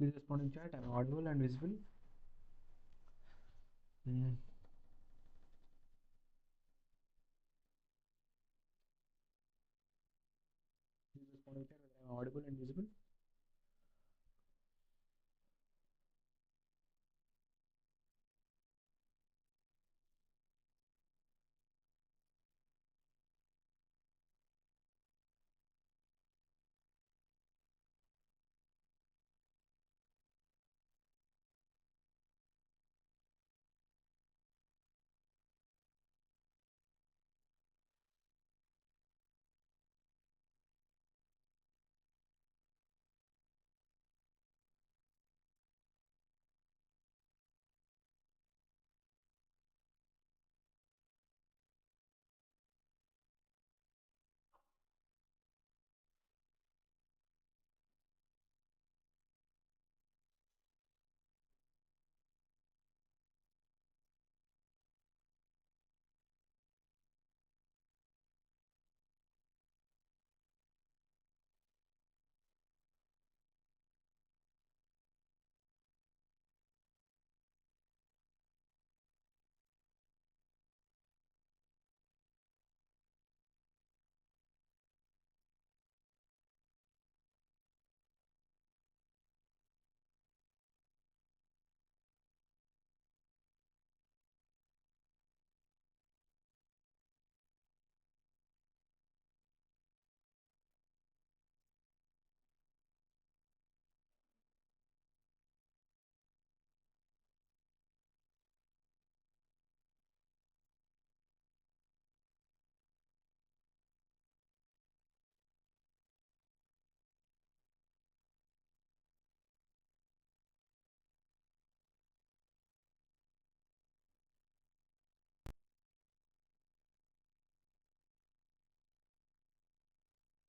Please respond in chat. I'm audible and visible. Mm. Please respond in chat whether I'm audible and visible.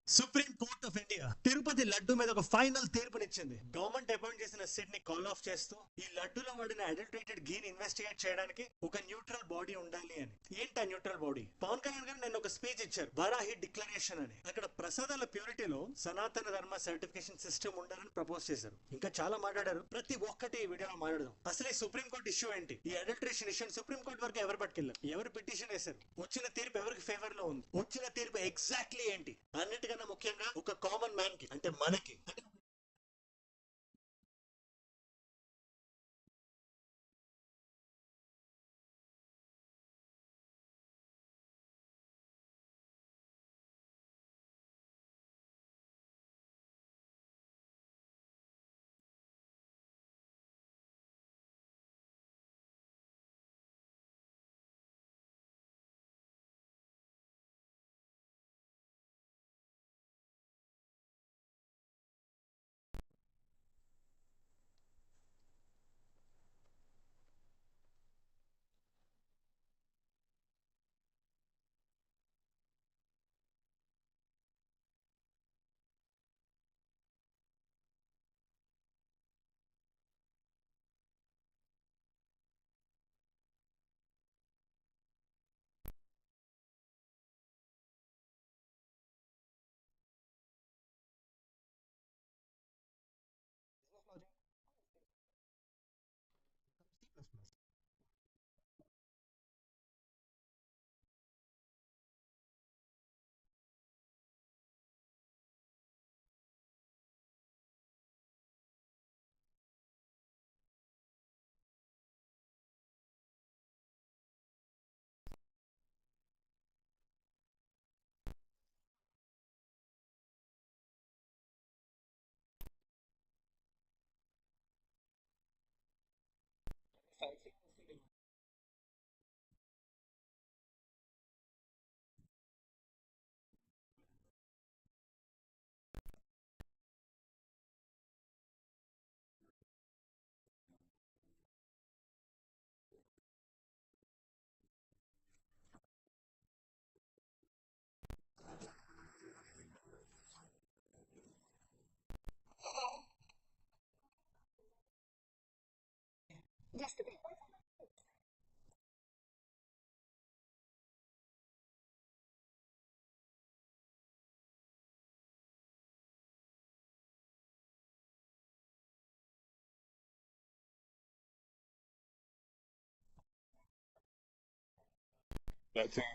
Supreme court of India Tirupati laddu మీద ఒక final తీర్పునిచ్చింది. Government appoint చేసిన SIT ని call of చేస్తూ ఈ లడ్డులో వాడిన adulterated ఘీ ని investigate చేయడానికి ఒక న్యూట్రల్ బాడీ ఉండాలి అని. ఏంటి ఆ న్యూట్రల్ బాడీ? పవన్ కళ్యాణ్ గారు నేను ఒక స్పీచ్ ఇచ్చారు, వరాహి డిక్లరేషన్ అని. అక్కడ ప్రసాదాల ప్యూరిటీలో సనాతన ధర్మ సర్టిఫికేషన్ సిస్టమ్ ఉండాలని ప్రపోజ్ చేశారు. ఇంకా చాలా మాట్లాడారు, ప్రతి ఒక్కటి ఈ వీడియోలో మాట్లాడదాం. అసలు ఈ సుప్రీం కోర్ట్ ఇష్యూ ఏంటి? ఈ అడల్టరేషన్ ఇష్యూ సుప్రీం కోర్ట్ వరకు ఎవరు పట్టుకెళ్ళారు? ఎవరు పిటిషన్ వేశారు? వచ్చిన తీర్పు ఎవరికి ఫేవర్ లో ఉంది? వచ్చిన తీర్పు ఎగ్జాక్ట్లీ ఏంటి? అన్నిటికన్నా ముఖ్యంగా ఒక కామన్ మ్యాన్ కి, అంటే మనకి, అంటే I think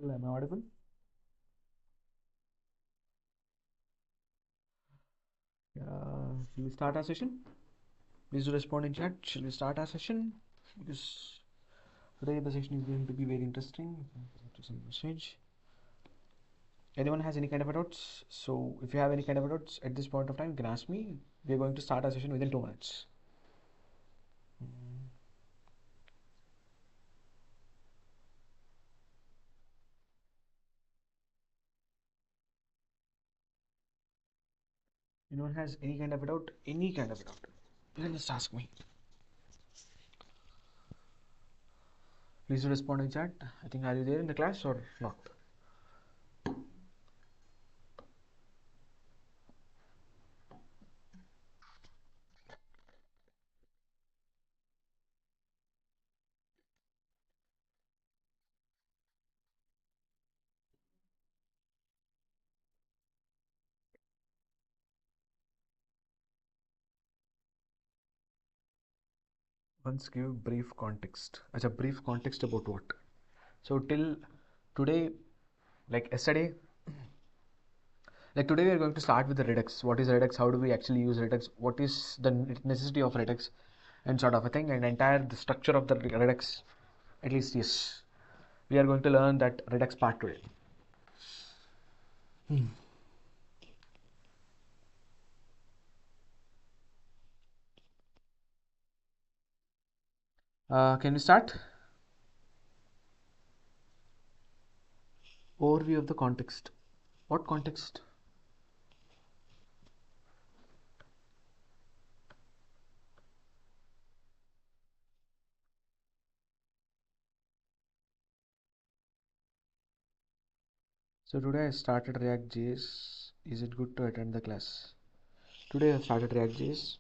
Am I audible? Shall we start our session? Please do respond in chat. Shall we start our session? Because today the session is going to be very interesting. To some message. Anyone has any kind of doubts? So if you have any kind of doubts at this point of time, you can ask me. We are going to start our session within 2 minutes. Anyone has any kind of doubt? Any kind of doubt? You can just ask me. Please do respond in chat. I think, are you there in the class or not? Once give brief context. Acha, brief context about what? So till today, like today we are going to start with the Redux. What is Redux? How do we actually use Redux? What is the necessity of Redux? And sort of a thing, and entire the structure of the Redux. At least yes, we are going to learn that Redux part today. Can we start? Overview of the context. What context? So today I started React.js. Is it good to attend the class? Today I started React.js.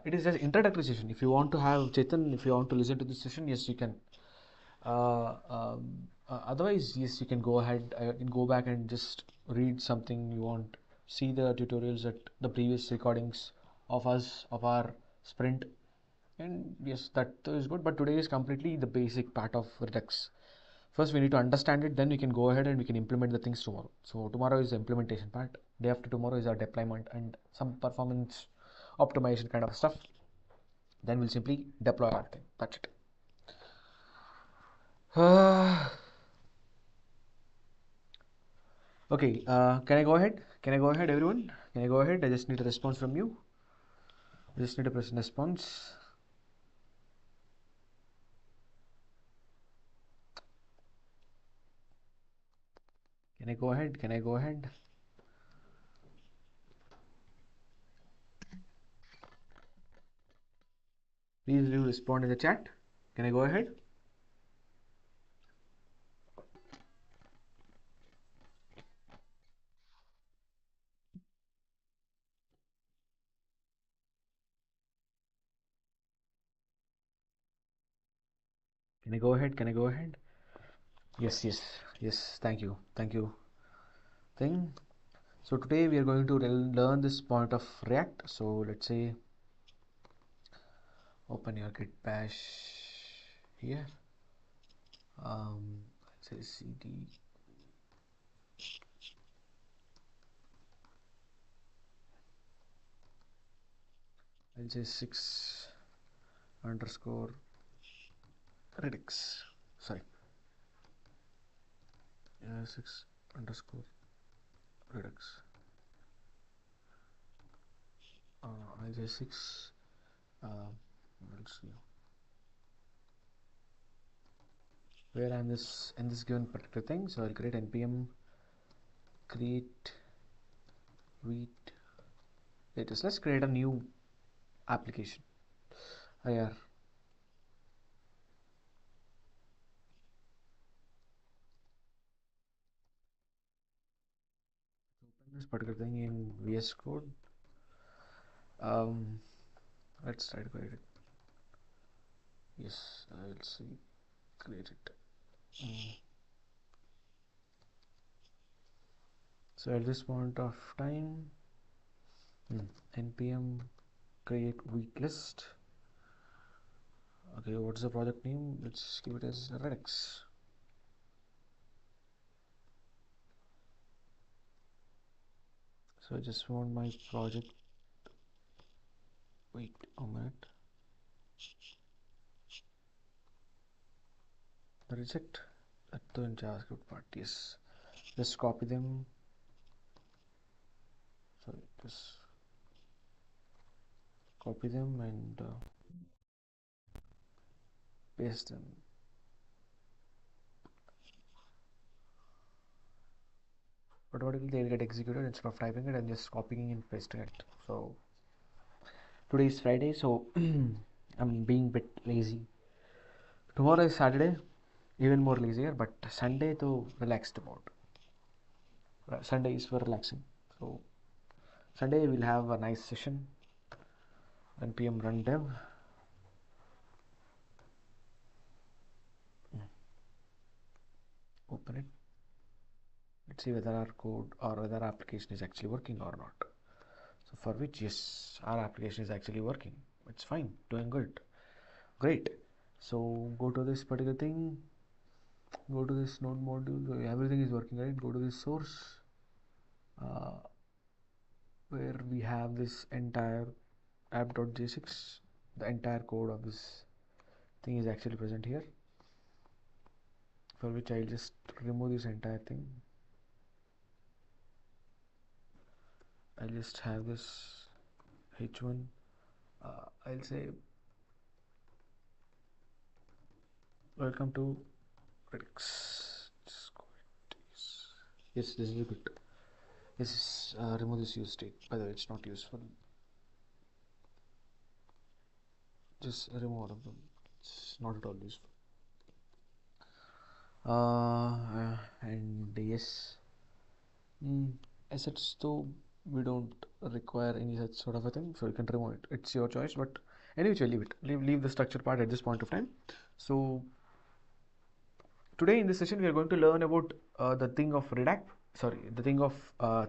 It is just introductory session. If you want to have Chetan, if you want to listen to this session, yes, you can. Otherwise, yes, you can go ahead and go back and just read something you want. See the tutorials at the previous recordings of us, of our sprint. And yes, that is good. But today is completely the basic part of Redux. First, we need to understand it. Then we can go ahead and we can implement the things tomorrow. So tomorrow is the implementation part. Day after tomorrow is our deployment and some performance optimization kind of stuff. Then we'll simply deploy our thing. That's it. Okay, can I go ahead? Can I go ahead, everyone? Can I go ahead? I just need a response from you. I just need a present response. Can I go ahead? Can I go ahead? Please do respond in the chat. Can I go ahead? Can I go ahead? Can I go ahead? Yes, yes, yes. Thank you. Thank you. Thing. So today we are going to learn this point of React. So let's say open your git bash here. Let's say cd I'll say 6 underscore Redux. Sorry. 6 underscore Redux. I'll say 6. Let's see. Where I'm this in this given particular thing. So I'll create npm create read latest. Let's create a new application. Yeah. Open this particular thing in VS Code. Let's try to create it. Yes, I'll see. Create it. So at this point of time, npm create weak list. Okay, what's the project name? Let's give it as Redux. So I just want my project. Wait a minute. The reject that the JavaScript part. Yes. Just copy them. Sorry, just copy them and paste them. Automatically they'll get executed instead of typing it and just copying and pasting it. So today is Friday, so I'm being a bit lazy. Tomorrow is Saturday, even more lazier, but Sunday to relaxed about. Sunday is for relaxing. So Sunday we'll have a nice session. 1 p.m. run dev. Open it. Let's see whether our code or whether our application is actually working or not. So for which, yes, our application is actually working. It's fine, doing good. Great. So go to this particular thing. Go to this node module. So everything is working, right? Go to this source. Where we have this entire app.j6, the entire code of this thing is actually present here, for which I'll just remove this entire thing. I'll just have this h1. I'll say welcome to Redux. Yes, this is a bit. Yes, remove this use state. By the way, it's not useful. Just remove all of them. It's not at all useful. And yes, assets though we don't require any such sort of a thing, so you can remove it. It's your choice, but anyway, leave it. Leave the structure part at this point of time. So today in this session we are going to learn about the thing of Redact. Sorry, the thing of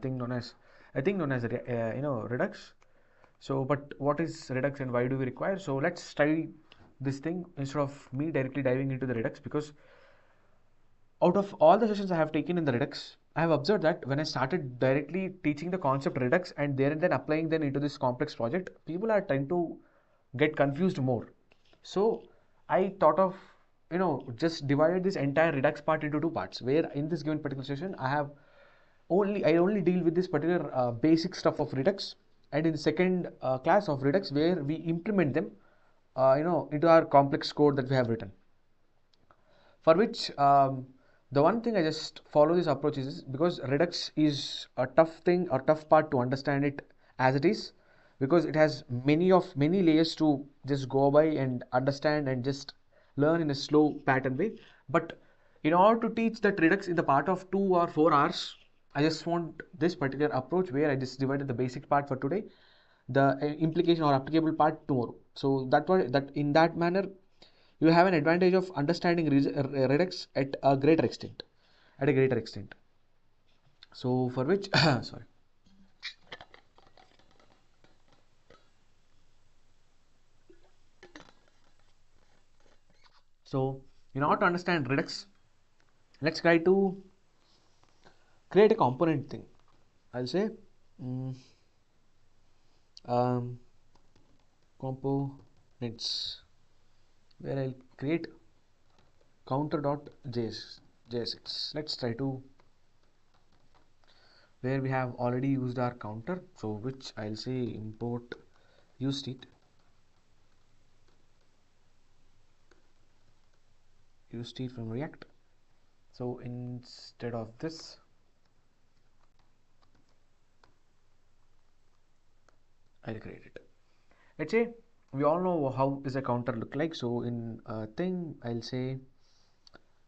thing known as Redux. So, but what is Redux and why do we require? So let's try this thing instead of me directly diving into the Redux, because out of all the sessions I have taken in the Redux, I have observed that when I started directly teaching the concept Redux and there and then applying them into this complex project, people are trying to get confused more. So I thought of just divided this entire Redux part into two parts, where in this given particular session I only deal with this particular basic stuff of Redux, and in the second class of Redux where we implement them into our complex code that we have written, for which the one thing I just follow this approach is because Redux is a tough thing or tough part to understand it as it is, because it has many layers to just go by and understand and just learn in a slow pattern way. But in order to teach that Redux in the part of 2 or 4 hours, I just want this particular approach where I just divided the basic part for today, the implication or applicable part tomorrow. So that in that manner you have an advantage of understanding Redux at a greater extent. So for which, sorry. So in order to understand Redux, let's try to create a component thing. I'll say components, where I'll create counter.jsx. Let's try to, where we have already used our counter, so which I'll say import useState from React. So instead of this, I'll create it. Let's say we all know how does a counter look like. So in a thing, I'll say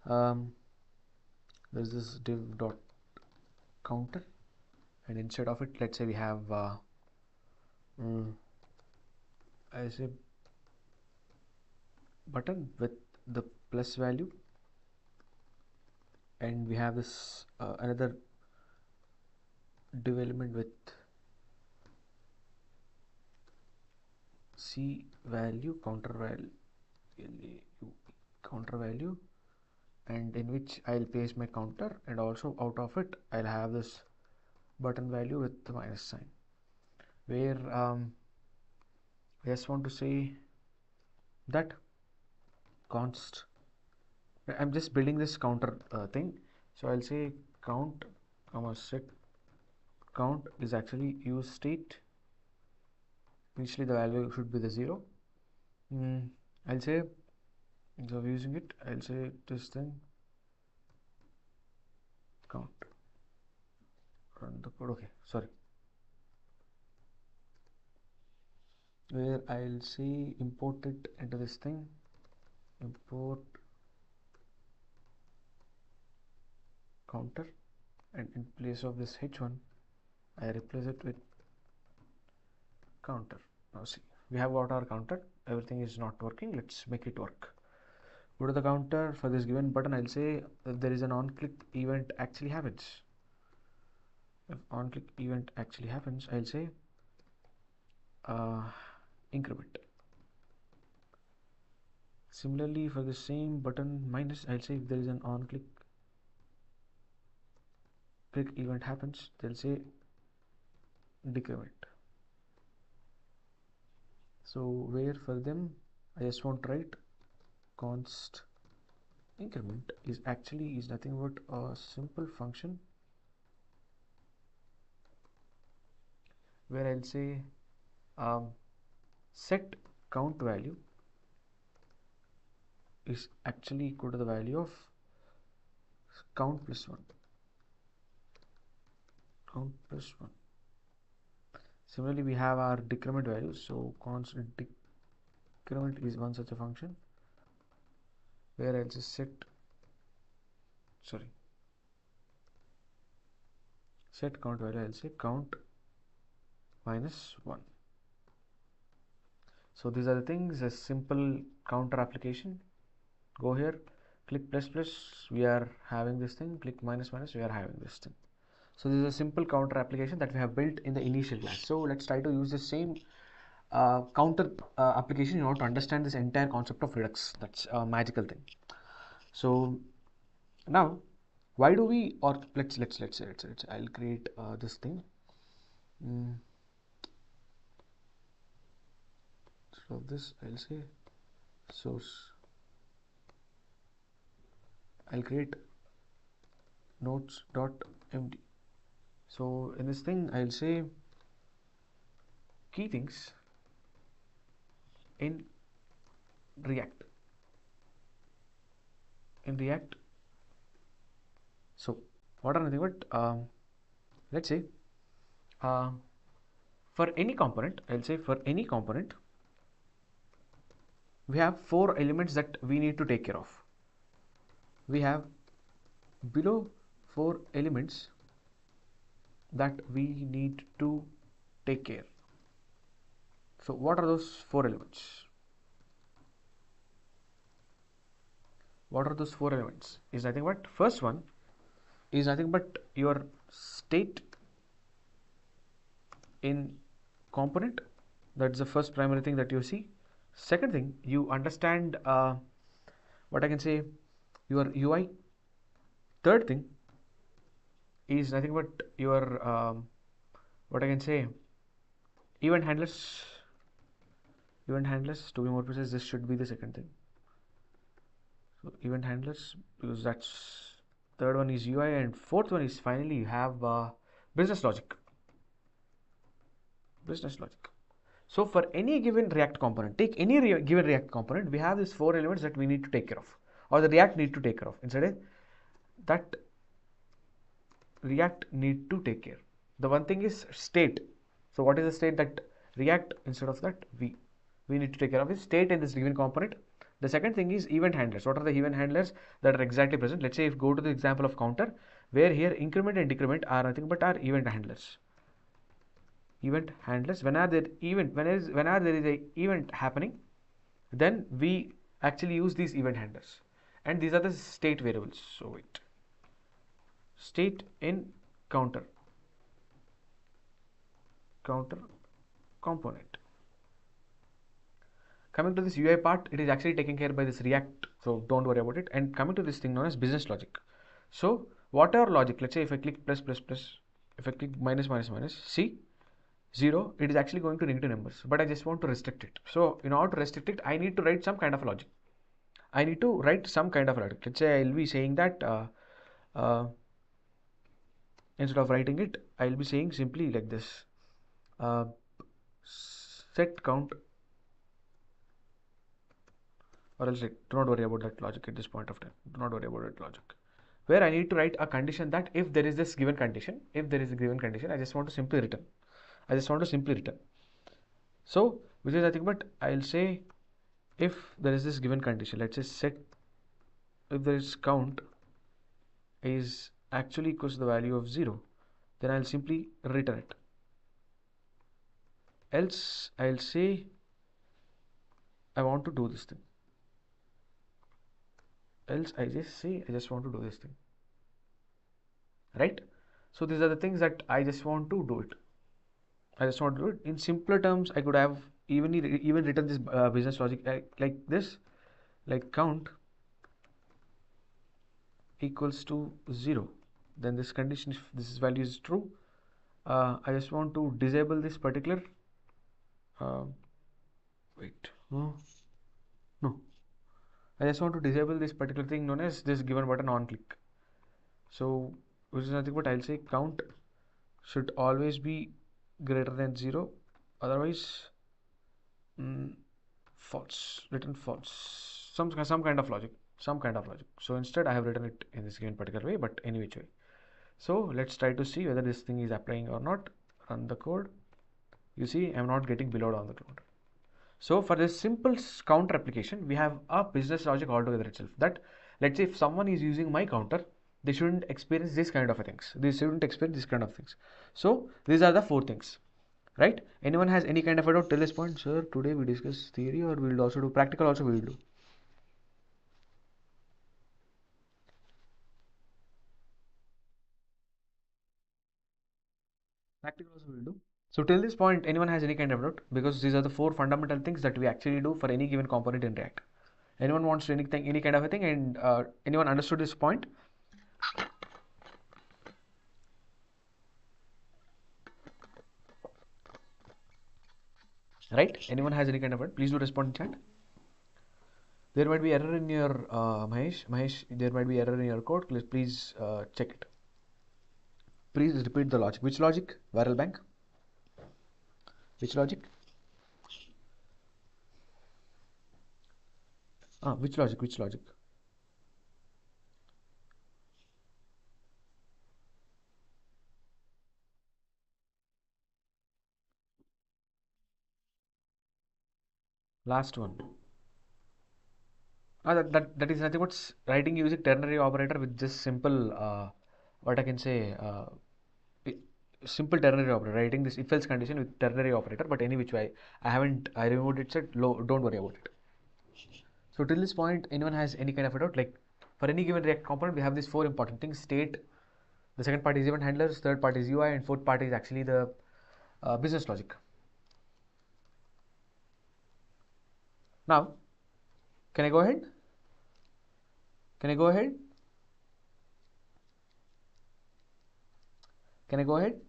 there's this div dot counter, and instead of it, let's say we have I say button with the plus value, and we have this another div element with c value, counter value, and in which I'll paste my counter, and also out of it I'll have this button value with the minus sign, where I just want to say that const, I'm just building this counter thing, so I'll say count comma set count is actually use state. Initially the value should be the 0. I'll say, instead of using it, I'll say this thing count, run the code. Okay, sorry, where I'll say import it into this thing, import counter, and in place of this h1 I replace it with counter. Now see, we have got our counter. Everything is not working. Let's make it work. Go to the counter for this given button. I'll say if there is an on-click event actually happens. If on-click event actually happens, I'll say increment. Similarly, for the same button minus, I'll say if there is an on-click event happens, they'll say decrement. So where for them, I just want to write const increment is nothing but a simple function where I'll say set count value is actually equal to the value of count plus 1. Count plus 1. Similarly, we have our decrement values. So const decrement is one such a function where I'll just set count value. I'll say count minus 1. So these are the things, a simple counter application. Go here, click plus plus, we are having this thing, click minus minus, we are having this thing. So this is a simple counter application that we have built in the initial class. So let's try to use the same counter application in order to understand this entire concept of Redux. That's a magical thing. So now, why do we, or let's say I'll create this thing. So this I'll say source. I'll create notes.md. So in this thing, I'll say key things in React. So what are nothing but let's say for any component, I'll say for any component, we have 4 elements that we need to take care of. We have below 4 elements that we need to take care. So what are those 4 elements? What are those 4 elements? Is nothing but, first one is nothing but your state in component. That's the first primary thing that you see. Second thing, you understand what I can say, your UI. Third thing is nothing but your what I can say, event handlers. To be more precise, this should be the second thing. So event handlers, because that's, third one is UI, and fourth one is finally you have business logic. So for any given React component, take any given React component, we have these 4 elements that we need to take care of, or the React need to take care of. Instead, that React need to take care. The one thing is state. So what is the state that React, instead of that, we need to take care of is state in this given component. The second thing is event handlers. What are the event handlers that are exactly present? Let's say if go to the example of counter, where here increment and decrement are nothing but our event handlers. Event handlers, when are there is a event happening, then we actually use these event handlers, and these are the state variables. So wait, state in counter component. Coming to this UI part, it is actually taken care by this React, so don't worry about it. And coming to this thing known as business logic. So what are logic? Let's say if I click plus plus plus, if I click minus minus minus, see 0, it is actually going to negative numbers, but I just want to restrict it. So in order to restrict it, I need to write some kind of logic. I need to write some kind of logic. Let's say I'll be saying that instead of writing it, I'll be saying simply like this: uh, set count, or else like, do not worry about that logic at this point of time. Do not worry about that logic. Where I need to write a condition that if there is this given condition, if there is a given condition, I just want to simply return. I just want to simply return. So, which is nothing but I'll say if there is this given condition, let's say set, if there is count is actually equals to the value of 0, then I'll simply return it. Else I'll say I want to do this thing. Else I just say I just want to do this thing. Right? So these are the things that I just want to do it. I just want to do it. In simpler terms, I could have even written this business logic like this, like count equals to 0. Then this condition, if this value is true, I just want to disable this particular wait, no, I just want to disable this particular thing known as this given button on click. So which is nothing but I'll say count should always be greater than 0, otherwise false, written false, some kind of logic, so instead I have written it in this given particular way, but any which way. So let's try to see whether this thing is applying or not. Run the code. You see I'm not getting below on the code. So for this simple counter application, we have a business logic altogether itself, that let's say if someone is using my counter, they shouldn't experience this kind of things. They shouldn't experience this kind of things. So these are the 4 things, right? Anyone has any kind of a doubt till this point? Sir, today we discuss theory, or we'll also do practical also we'll do? Practical also we'll do. So till this point, anyone has any kind of doubt? Because these are the 4 fundamental things that we actually do for any given component in React. Anyone wants anything, any kind of a thing, and anyone understood this point? Right? Anyone has any kind of it? Please do respond in chat. There might be error in your Mahesh. There might be error in your code. Please check it. Please repeat the logic. Which logic? Viral bank. Which logic? Which logic? Which logic? Last one. That is nothing but writing using ternary operator with just simple what I can say simple ternary operator, writing this if else condition with ternary operator, but any which way I removed it, said low, don't worry about it. So till this point, anyone has any kind of a doubt? Like for any given React component, we have these 4 important things: state, the second part is event handlers, third part is UI, and fourth part is actually the business logic. Now, can I go ahead? Can I go ahead? Can I go ahead?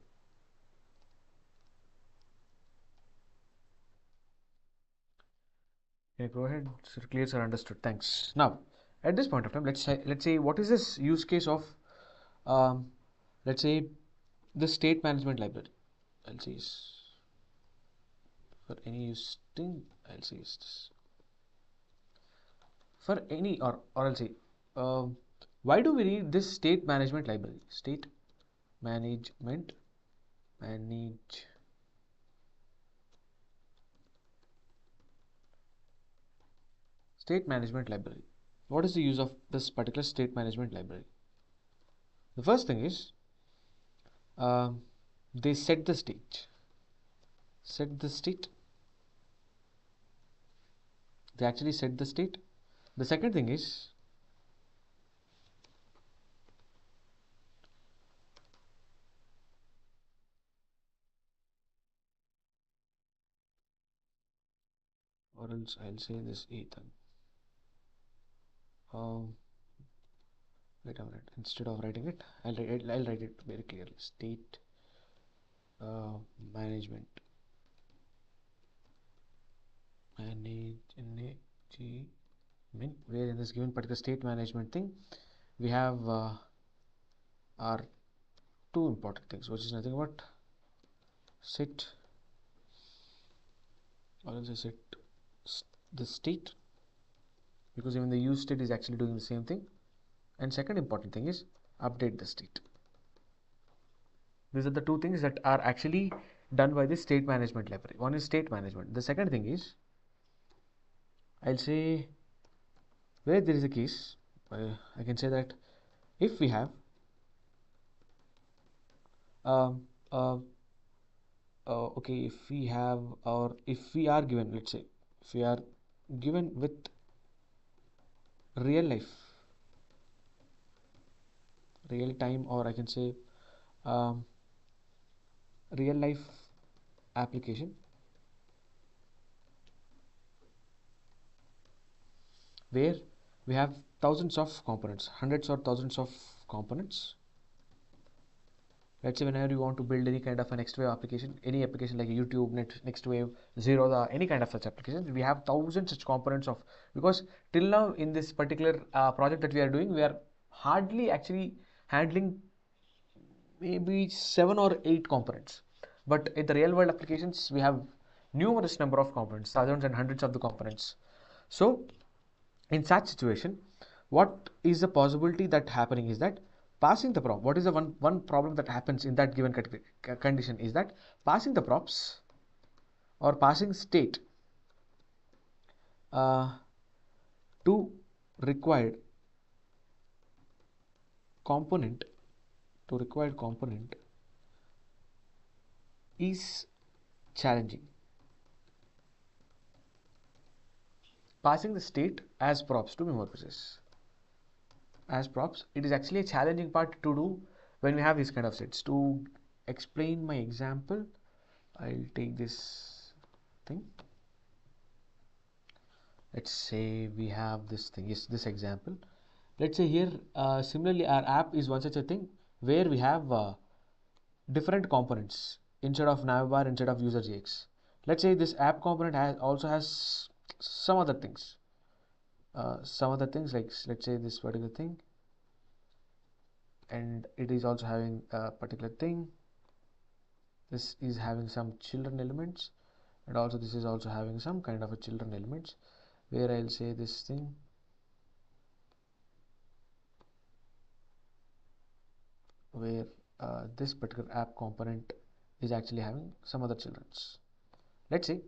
Yeah, go ahead. Sir, clear, sir. Understood. Thanks. Now, at this point of time, let's say what is this use case of, um, let's say, the state management library. I'll say is for any use thing. I'll say is this for any, or I'll say, why do we need this state management library? State management state management library. What is the use of this particular state management library? The first thing is they set the state. They actually set the state. The second thing is or else I'll say this Ethan. Wait a minute. Instead of writing it, I'll write it very clearly. State uh, management where in this given particular state management thing we have our two important things, which is nothing but set, or else I set the state, because even the use state is actually doing the same thing. And second important thing is update the state. These are the two things that are actually done by the state management library. One is state management. The second thing is, I'll say, where there is a case, I can say that if we have um, uh, okay, if we have, or if we are given, let's say, if we are given with real life, real time, or I can say um, real life application where we have thousands of components, hundreds or thousands of components. Let's say whenever you want to build any kind of a NxtWave application, any application like YouTube, NxtWave, Zerodha, any kind of such applications, we have thousands such components of, because till now in this particular project that we are doing, we are hardly actually handling maybe 7 or 8 components. But in the real world applications, we have numerous number of components, thousands and hundreds of the components. So in such situation, what is the possibility that happening is that passing the prop, what is the one problem that happens in that given condition is that passing the props or passing state to required component is challenging. Passing the state as props to memory process, as props, it is actually a challenging part to do when we have these kind of sets. To explain my example, I'll take this thing. Let's say we have this thing, yes, this example. Let's say here similarly our app is one such a thing where we have different components instead of navbar, instead of user GX. Let's say this app component also has some other things, like let's say this particular thing, and it is also having a particular thing. This is having some children elements, and also this is also having some kind of a children elements, where I'll say this thing where this particular app component is actually having some other children's. Let's say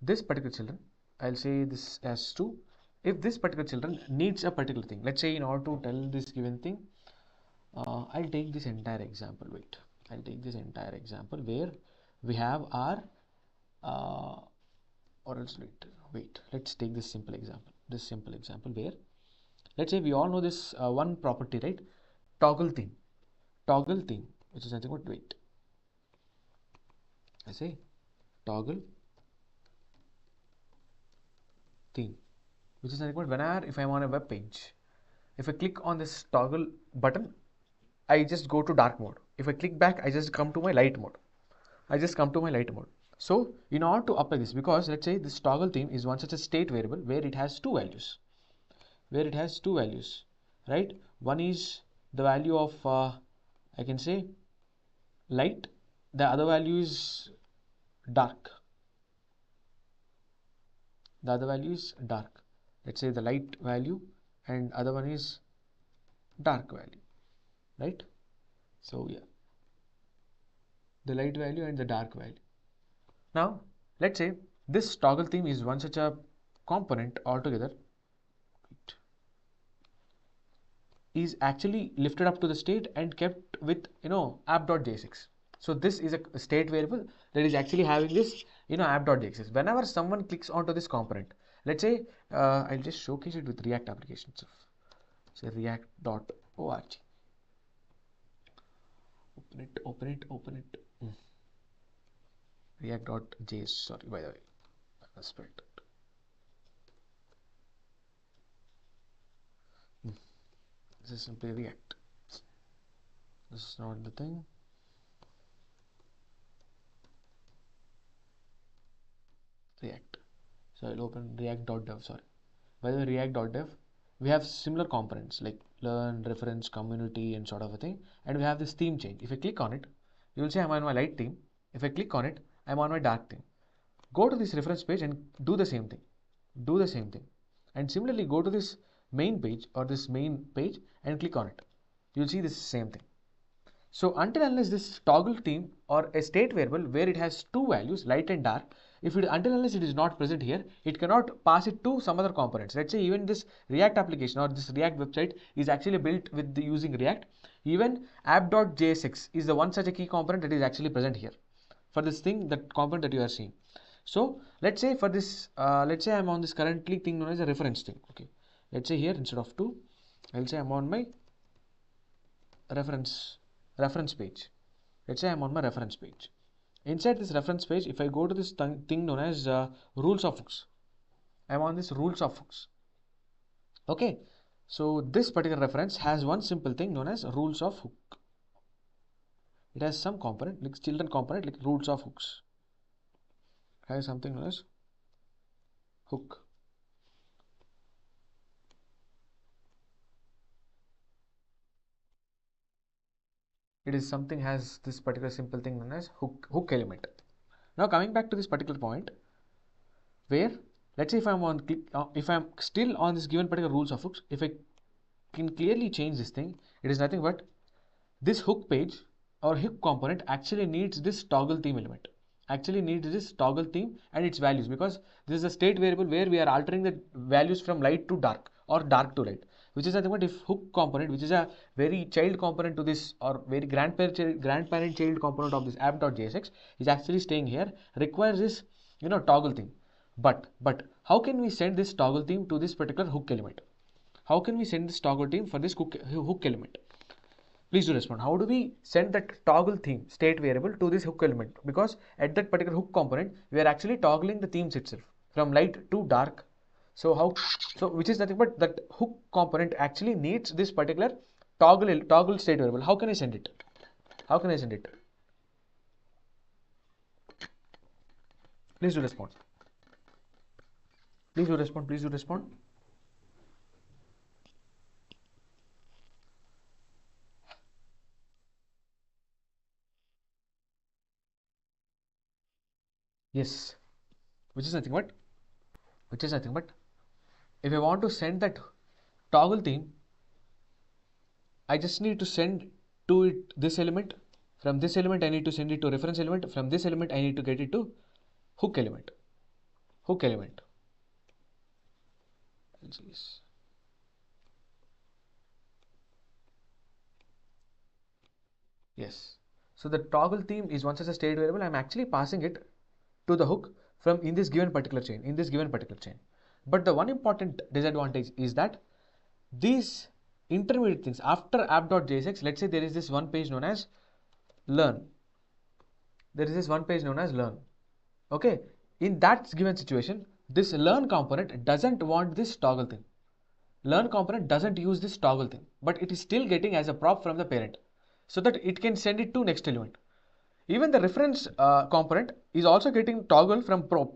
this particular children, I'll say this as 2. If this particular children needs a particular thing, let's say in order to tell this given thing, I'll take this entire example. I'll take this entire example where we have our or else let's take this simple example where, let's say we all know this one property, right? Toggle theme, which is nothing but I say toggle theme, which is nothing but whenever if I'm on a web page, if I click on this toggle button, I just go to dark mode. If I click back, I just come to my light mode. So in order to apply this, because let's say this toggle theme is one such a state variable where it has two values, right? One is the value of I can say light, the other value is dark. Let's say the light value and other one is dark value, right? So yeah, the light value and the dark value. Now let's say this toggle theme is one such a component altogether is actually lifted up to the state and kept with app.jsx. So this is a state variable that is actually having this app.jsx. Whenever someone clicks onto this component, let's say I'll just showcase it with React applications of say react.org. Open it. React.js, sorry, by the way, I spelled it. This is simply React. This is not the thing. So I'll open react.dev, sorry. By the way, react.dev, we have similar components like learn, reference, community, and sort of a thing. And we have this theme change. If I click on it, you will see I'm on my light theme. If I click on it, I'm on my dark theme. Go to this reference page and do the same thing. Do the same thing. And similarly, go to this main page or this main page and click on it. You'll see this same thing. So until unless this toggle theme or a state variable where it has two values, light and dark, until unless it is not present here, it cannot pass it to some other components. Let's say even this React application or this React website is actually built with using React. Even app.jsx is the one such a key component that is actually present here for this thing, that component that you are seeing. So let's say for this, let's say I'm on this currently thing known as a reference thing. Okay, let's say here instead of 2, I'll say I'm on my reference page. Let's say I'm on my reference page. Inside this reference page, if I go to this thing known as rules of hooks, I'm on this rules of hooks. Okay, so this particular reference has one simple thing known as rules of hook. It has some component like children component like rules of hooks. It has something known as hook. It is something has this particular simple thing known as hook element. Now coming back to this particular point, where let's say if I'm still on this given particular rules of hooks, if I can clearly change this thing, it is nothing but this hook page or hook component actually needs this toggle theme element, actually needs this toggle theme and its values, because this is a state variable where we are altering the values from light to dark or dark to light, which is nothing but if hook component, which is a very child component to this or very grandparent child component of this app.jsx is actually staying here, requires this toggle theme. But how can we send this toggle theme to this particular hook element? How can we send this toggle theme for this hook element? Please do respond. How do we send that toggle theme state variable to this hook element? Because at that particular hook component, we are actually toggling the themes itself from light to dark. So which is nothing but that hook component actually needs this particular toggle state variable. How can I send it? How can I send it? Please do respond. Please do respond. Please do respond. Yes. Which is nothing but if I want to send that toggle theme, I just need to send to it this element. From this element, I need to send it to reference element. From this element, I need to get it to hook element. Hook element. Yes. So the toggle theme is once as a state variable, I'm actually passing it to the hook from in this given particular chain. But the one important disadvantage is that these intermediate things after app.jsx, let's say there is this one page known as learn. Okay, in that given situation, this learn component doesn't want this toggle thing. Learn component doesn't use this toggle thing, but it is still getting as a prop from the parent, so that it can send it to next element. Even the reference component is also getting toggle from prop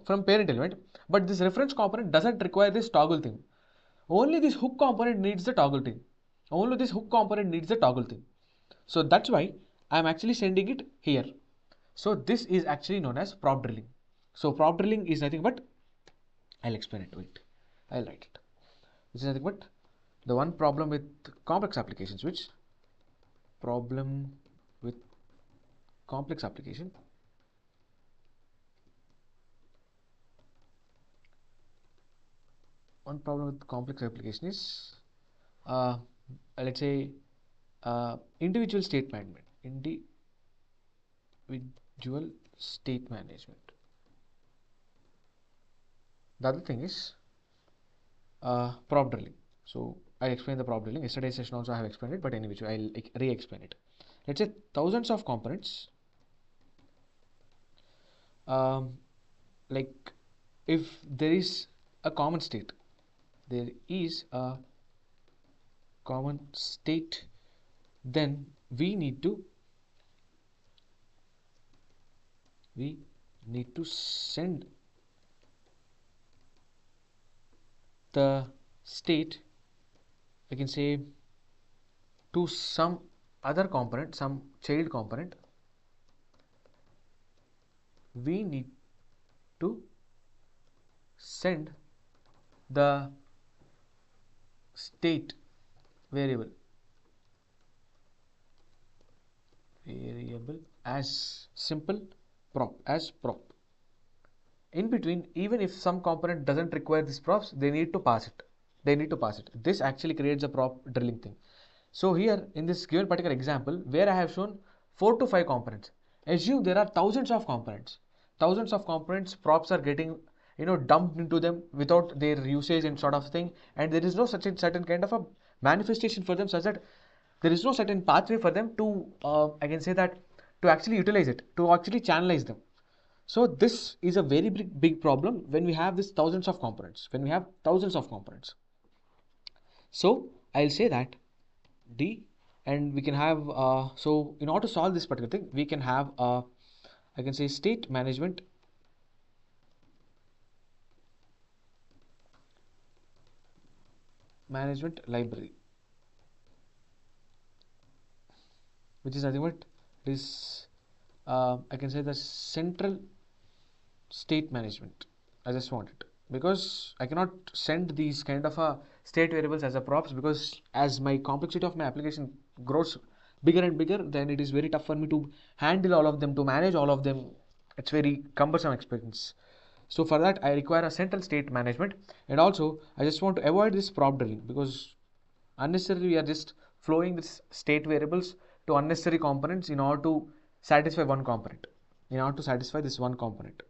from parent element, but this reference component doesn't require this toggle thing. Only this hook component needs the toggle thing. So that's why I'm actually sending it here. So this is actually known as prop drilling. So prop drilling is nothing but, I'll explain it. Wait, I'll write it. This is nothing but the one problem with complex applications, which problem with complex application. One problem with complex application is, let's say, individual state management. Individual state management. The other thing is prop drilling. So I explained the prop drilling. Yesterday's session also I have explained it, but anyway, I'll re-explain it. Let's say thousands of components. Like if there is a common state, then we need to send the state, I can say, to some other component, some child component, we need to send the state variable as simple prop. In between, even if some component doesn't require these props, they need to pass it. This actually creates a prop drilling thing. So here in this given particular example, where I have shown 4 to 5 components, assume there are thousands of components. Props are getting dumped into them without their usage and sort of thing, and there is no such certain kind of a manifestation for them, such that there is no certain pathway for them to I can say that to actually utilize it, to actually channelize them. So this is a very big problem when we have this thousands of components. So I'll say that D, and we can have so in order to solve this particular thing, we can have I can say state management library, which is nothing but this I can say the central state management. I just want it because I cannot send these kind of state variables as a props, because as my complexity of my application grows bigger and bigger, then it is very tough for me to handle all of them, to manage all of them. It's very cumbersome experience. So for that I require a central state management, and also I just want to avoid this prop drilling, because unnecessarily we are just flowing this state variables to unnecessary components in order to satisfy this one component.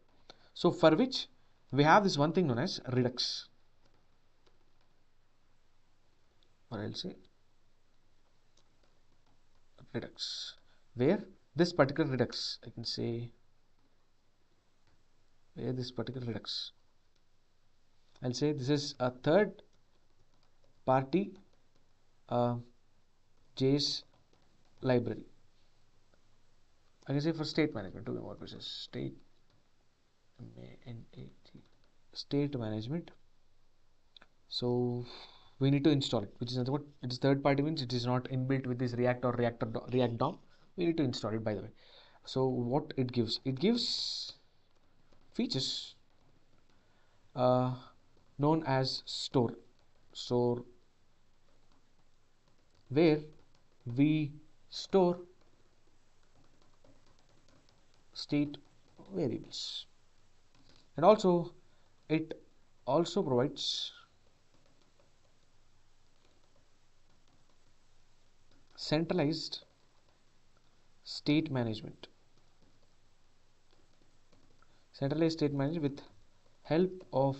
So for which we have this one thing known as redux, or I'll say redux, where this particular redux, I can say where this particular redux, I'll say this is a third party JS library. I can say for state management, to be more precise, state management. So we need to install it, which is nothing but it is third party, means it is not inbuilt with this React or React DOM. We need to install it, by the way. So what it gives features known as store, where we store state variables, and also it also provides centralized state management with help of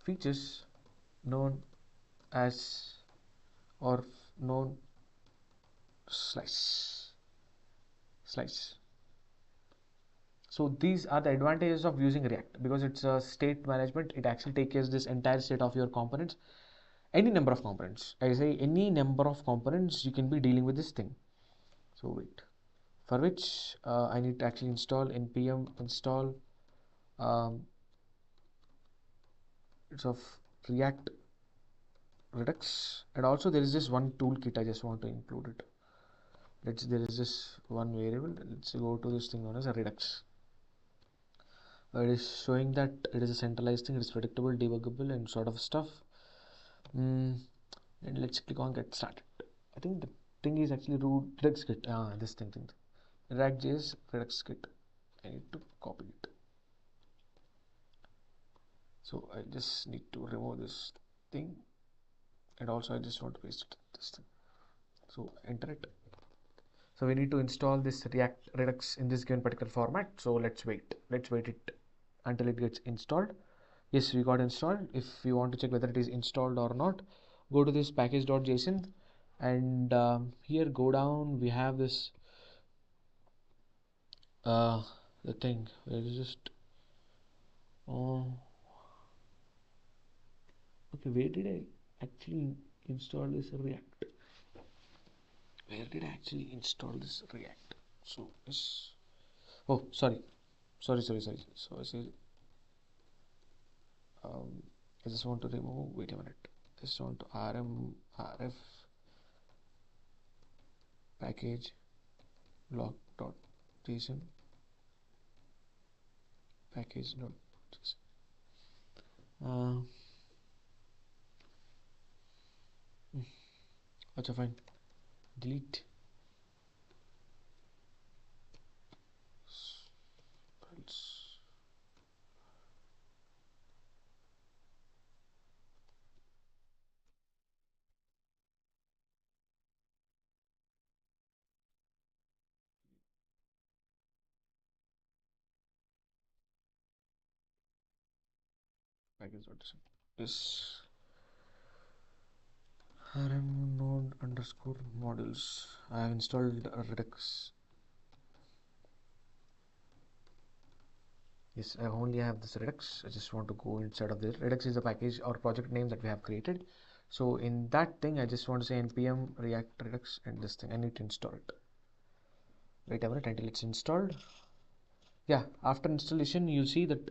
features known as slice. So these are the advantages of using React, because it's a state management. It actually takes care of this entire state of your components, any number of components. I say any number of components you can be dealing with this thing. So wait, for which I need to actually install npm install it's of React Redux, and also there is this one toolkit I just want to include it. There is this one variable. Let's go to this thing known as a Redux. It is showing that it is a centralized thing. It is predictable, debuggable, and sort of stuff. And let's click on get started. I think the thing is actually root Redux kit. This thing. React.js Redux kit. I need to copy it. So I just need to remove this thing, and also I just want to paste it this thing. So enter it. So we need to install this React Redux in this given particular format. So let's wait it until it gets installed. Yes, we got installed. If you want to check whether it is installed or not, go to this package.json, and here go down. We have this the thing where is just okay, where did I actually install this React? So yes, oh sorry, sorry. I just want to remove, wait a minute, I just want to rf package lock.json package.json. Acha, fine, delete files. Package.json. Yes, rm node underscore modules. I have installed Redux. Yes, I only have this Redux. I just want to go inside of this. Redux is the package or project name that we have created. So in that thing, I just want to say npm react redux and this thing. I need to install it. Wait a minute until it's installed. Yeah, after installation, you'll see that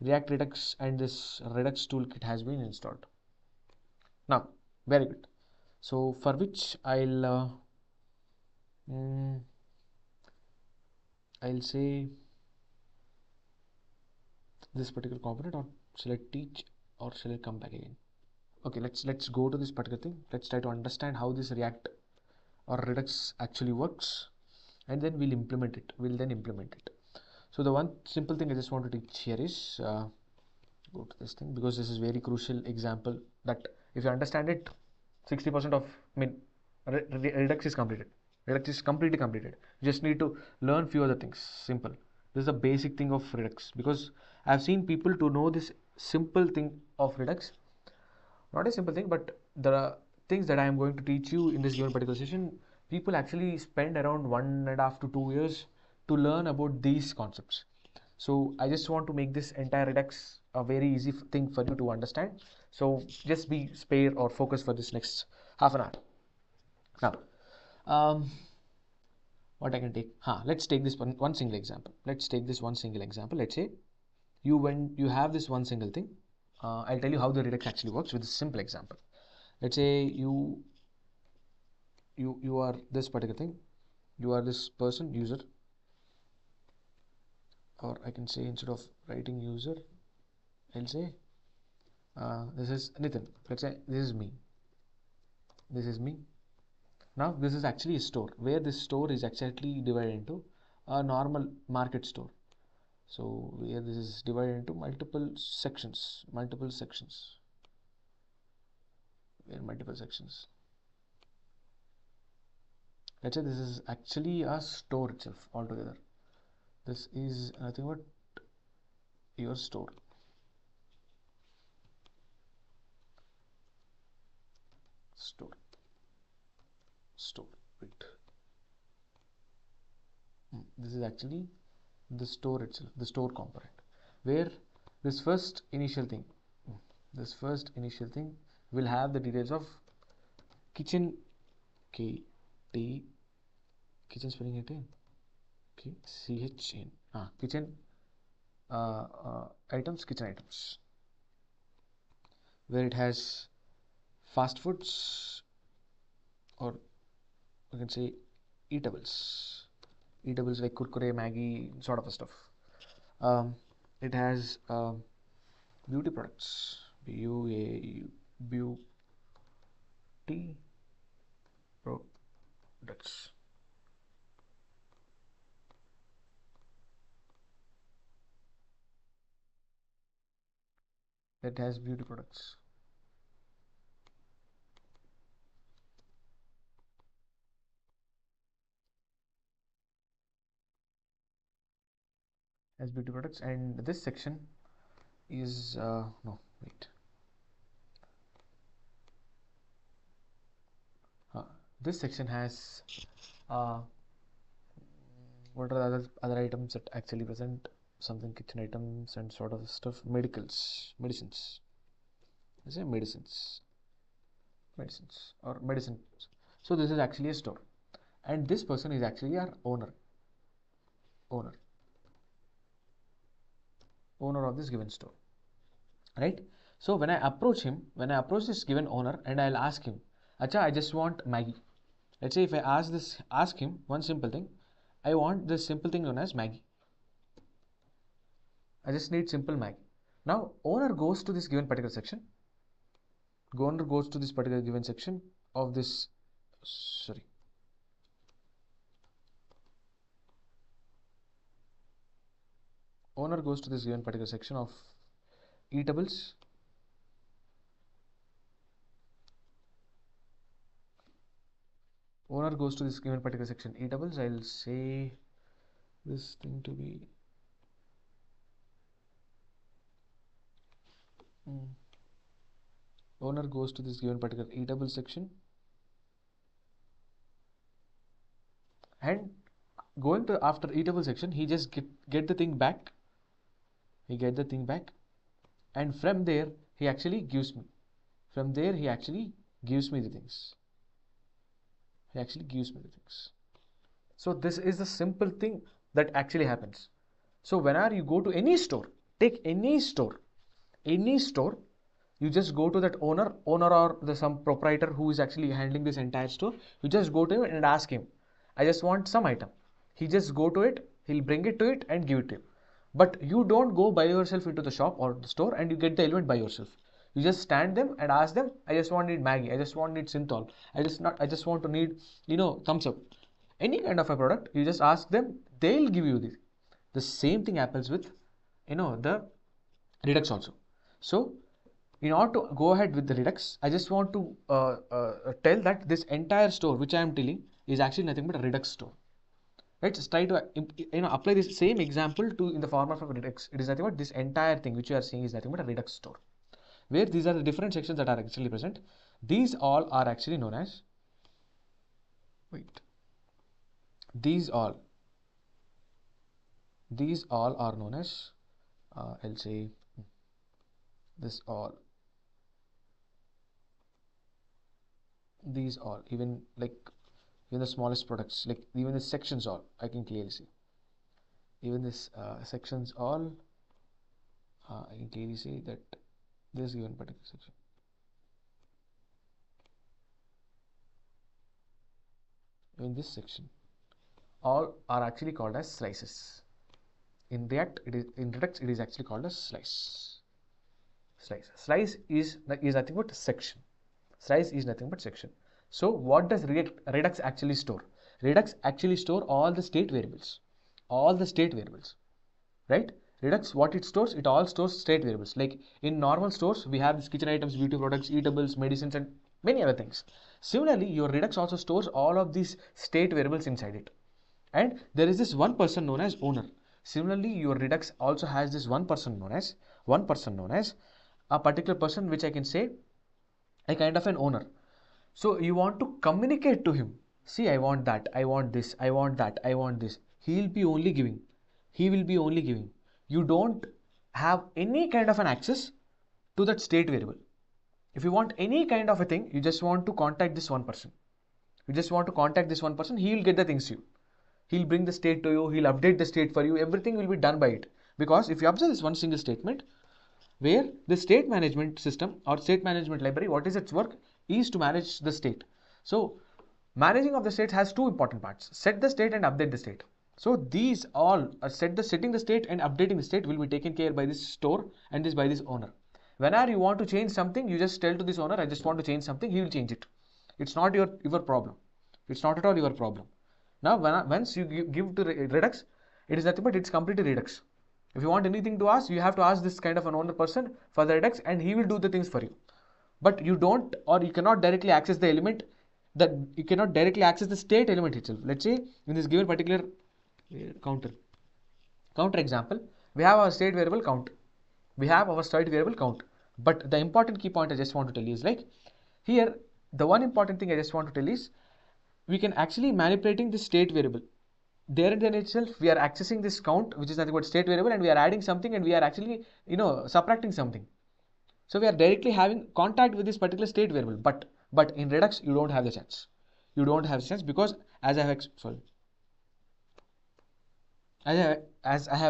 React Redux and this Redux toolkit has been installed. Now, very good. So for which I'll say this particular component, or shall I teach, or shall I come back again? Okay, let's go to this particular thing. Let's try to understand how this React or Redux actually works, and then we'll implement it. We'll then implement it. So the one simple thing I just want to teach here is go to this thing, because this is very crucial example that if you understand it, 60% of, I mean, Redux is completed. Redux is completely completed. You just need to learn few other things. Simple. This is the basic thing of Redux, because I've seen people to know this simple thing of Redux, not a simple thing, but the things that I am going to teach you in this given particular session, people actually spend around 1.5 to 2 years to learn about these concepts. So I just want to make this entire Redux a very easy thing for you to understand. So just be spare or focus for this next half an hour. Now, what I can take? Let's take this one single example. Let's take this one single example. Let's say when you have this one single thing, I'll tell you how the Redux actually works with a simple example. Let's say you are this particular thing. You are this person, user, or I can say instead of writing user, I'll say this is Nitin. Let's say this is me. This is me. Now this is actually a store, where this store is exactly divided into a normal market store. So where this is divided into multiple sections, where multiple sections. Let's say this is actually a store itself altogether. This is nothing but your store. Wait. This is actually the store itself, the store component, where this first initial thing will have the details of kitchen, k t kitchen spelling it in k c h n kitchen kitchen items, where it has fast foods, or you can say eatables like Kurkure, Maggie, sort of a stuff. It has beauty products, beauty products. It has beauty products. And this section is no wait this section has what are the other items that actually present something, kitchen items and sort of stuff, medicines. I say medicines or medicines. So this is actually a store, and this person is actually our owner. owner of this given store, right? So when I approach him, when I approach this given owner and I'll ask him, Acha, I just want Maggie. Let's say if I ask him one simple thing, I want this simple thing known as Maggie. I just need simple Maggie. Now owner goes to this given particular section. Owner goes to this particular given section of this, sorry. Owner goes to this given particular section of eatables. Owner goes to this given particular section eatables. I'll say this thing to be owner goes to this given particular eatable section, and going to after eatable section, he just get the thing back. He get the thing back, and from there he actually gives me. From there he actually gives me the things. He actually gives me the things. So this is the simple thing that actually happens. So whenever you go to any store, take any store, you just go to that owner or some proprietor who is actually handling this entire store. You just go to him and ask him, I just want some item. He just go to it, he'll bring it to it and give it to you. But you don't go by yourself into the shop or the store and you get the element by yourself. You just stand them and ask them, I just want need Maggie, I just want need synthol, I just want to need, thumbs up. Any kind of a product, you just ask them, they'll give you this. The same thing happens with, the Redux also. So in order to go ahead with the Redux, I just want to tell that this entire store which I am telling is actually nothing but a Redux store. Let's try to apply this same example to in the format of Redux. It is nothing but this entire thing which you are seeing is nothing but a Redux store, where these are the different sections that are actually present. These all are actually known as, these all are known as, I'll say this all, these all, even the smallest products, like even the sections all, I can clearly see. Even this sections all, I can clearly see that this given particular section. In this section, all are actually called as slices. In Redux, it is actually called as slice. Slice is nothing but section. Slice is nothing but section. So what does Redux actually store? Redux actually store all the state variables. Right? Redux, what it stores? It all stores state variables. Like in normal stores, we have kitchen items, beauty products, eatables, medicines, and many other things. Similarly, your Redux also stores all of these state variables inside it. And there is this one person known as owner. Similarly, your Redux also has this one person known as a particular person, which I can say a kind of an owner. So you want to communicate to him. See, I want that, I want this, I want that, I want this. He will be only giving. You don't have any kind of an access to that state variable. If you want any kind of a thing, you just want to contact this one person. He will get the things to you. He'll bring the state to you, he'll update the state for you, everything will be done by it. Because if you observe this one single statement, where the state management system or state management library, what is its work? Is to manage the state. So managing of the state has two important parts: set the state and update the state. So these all are setting the state and updating the state will be taken care by this store and this by this owner. Whenever you want to change something, you just tell to this owner, I just want to change something, he will change it. It's not your problem. It's not at all your problem. Now once you give to Redux, it is nothing but it's completely Redux. If you want anything to ask, you have to ask this kind of an owner person for the Redux and he will do the things for you. But you don't, or you cannot directly access the element, that you cannot directly access the state element itself. Let's say in this given particular counter example, we have our state variable count. But the important key point I just want to tell you is like here, the one important thing I just want to tell is we can actually manipulating the state variable. There and then itself, we are accessing this count, which is nothing but state variable, and we are adding something and we are actually, subtracting something. So we are directly having contact with this particular state variable. But in Redux, you don't have the chance. Because as I have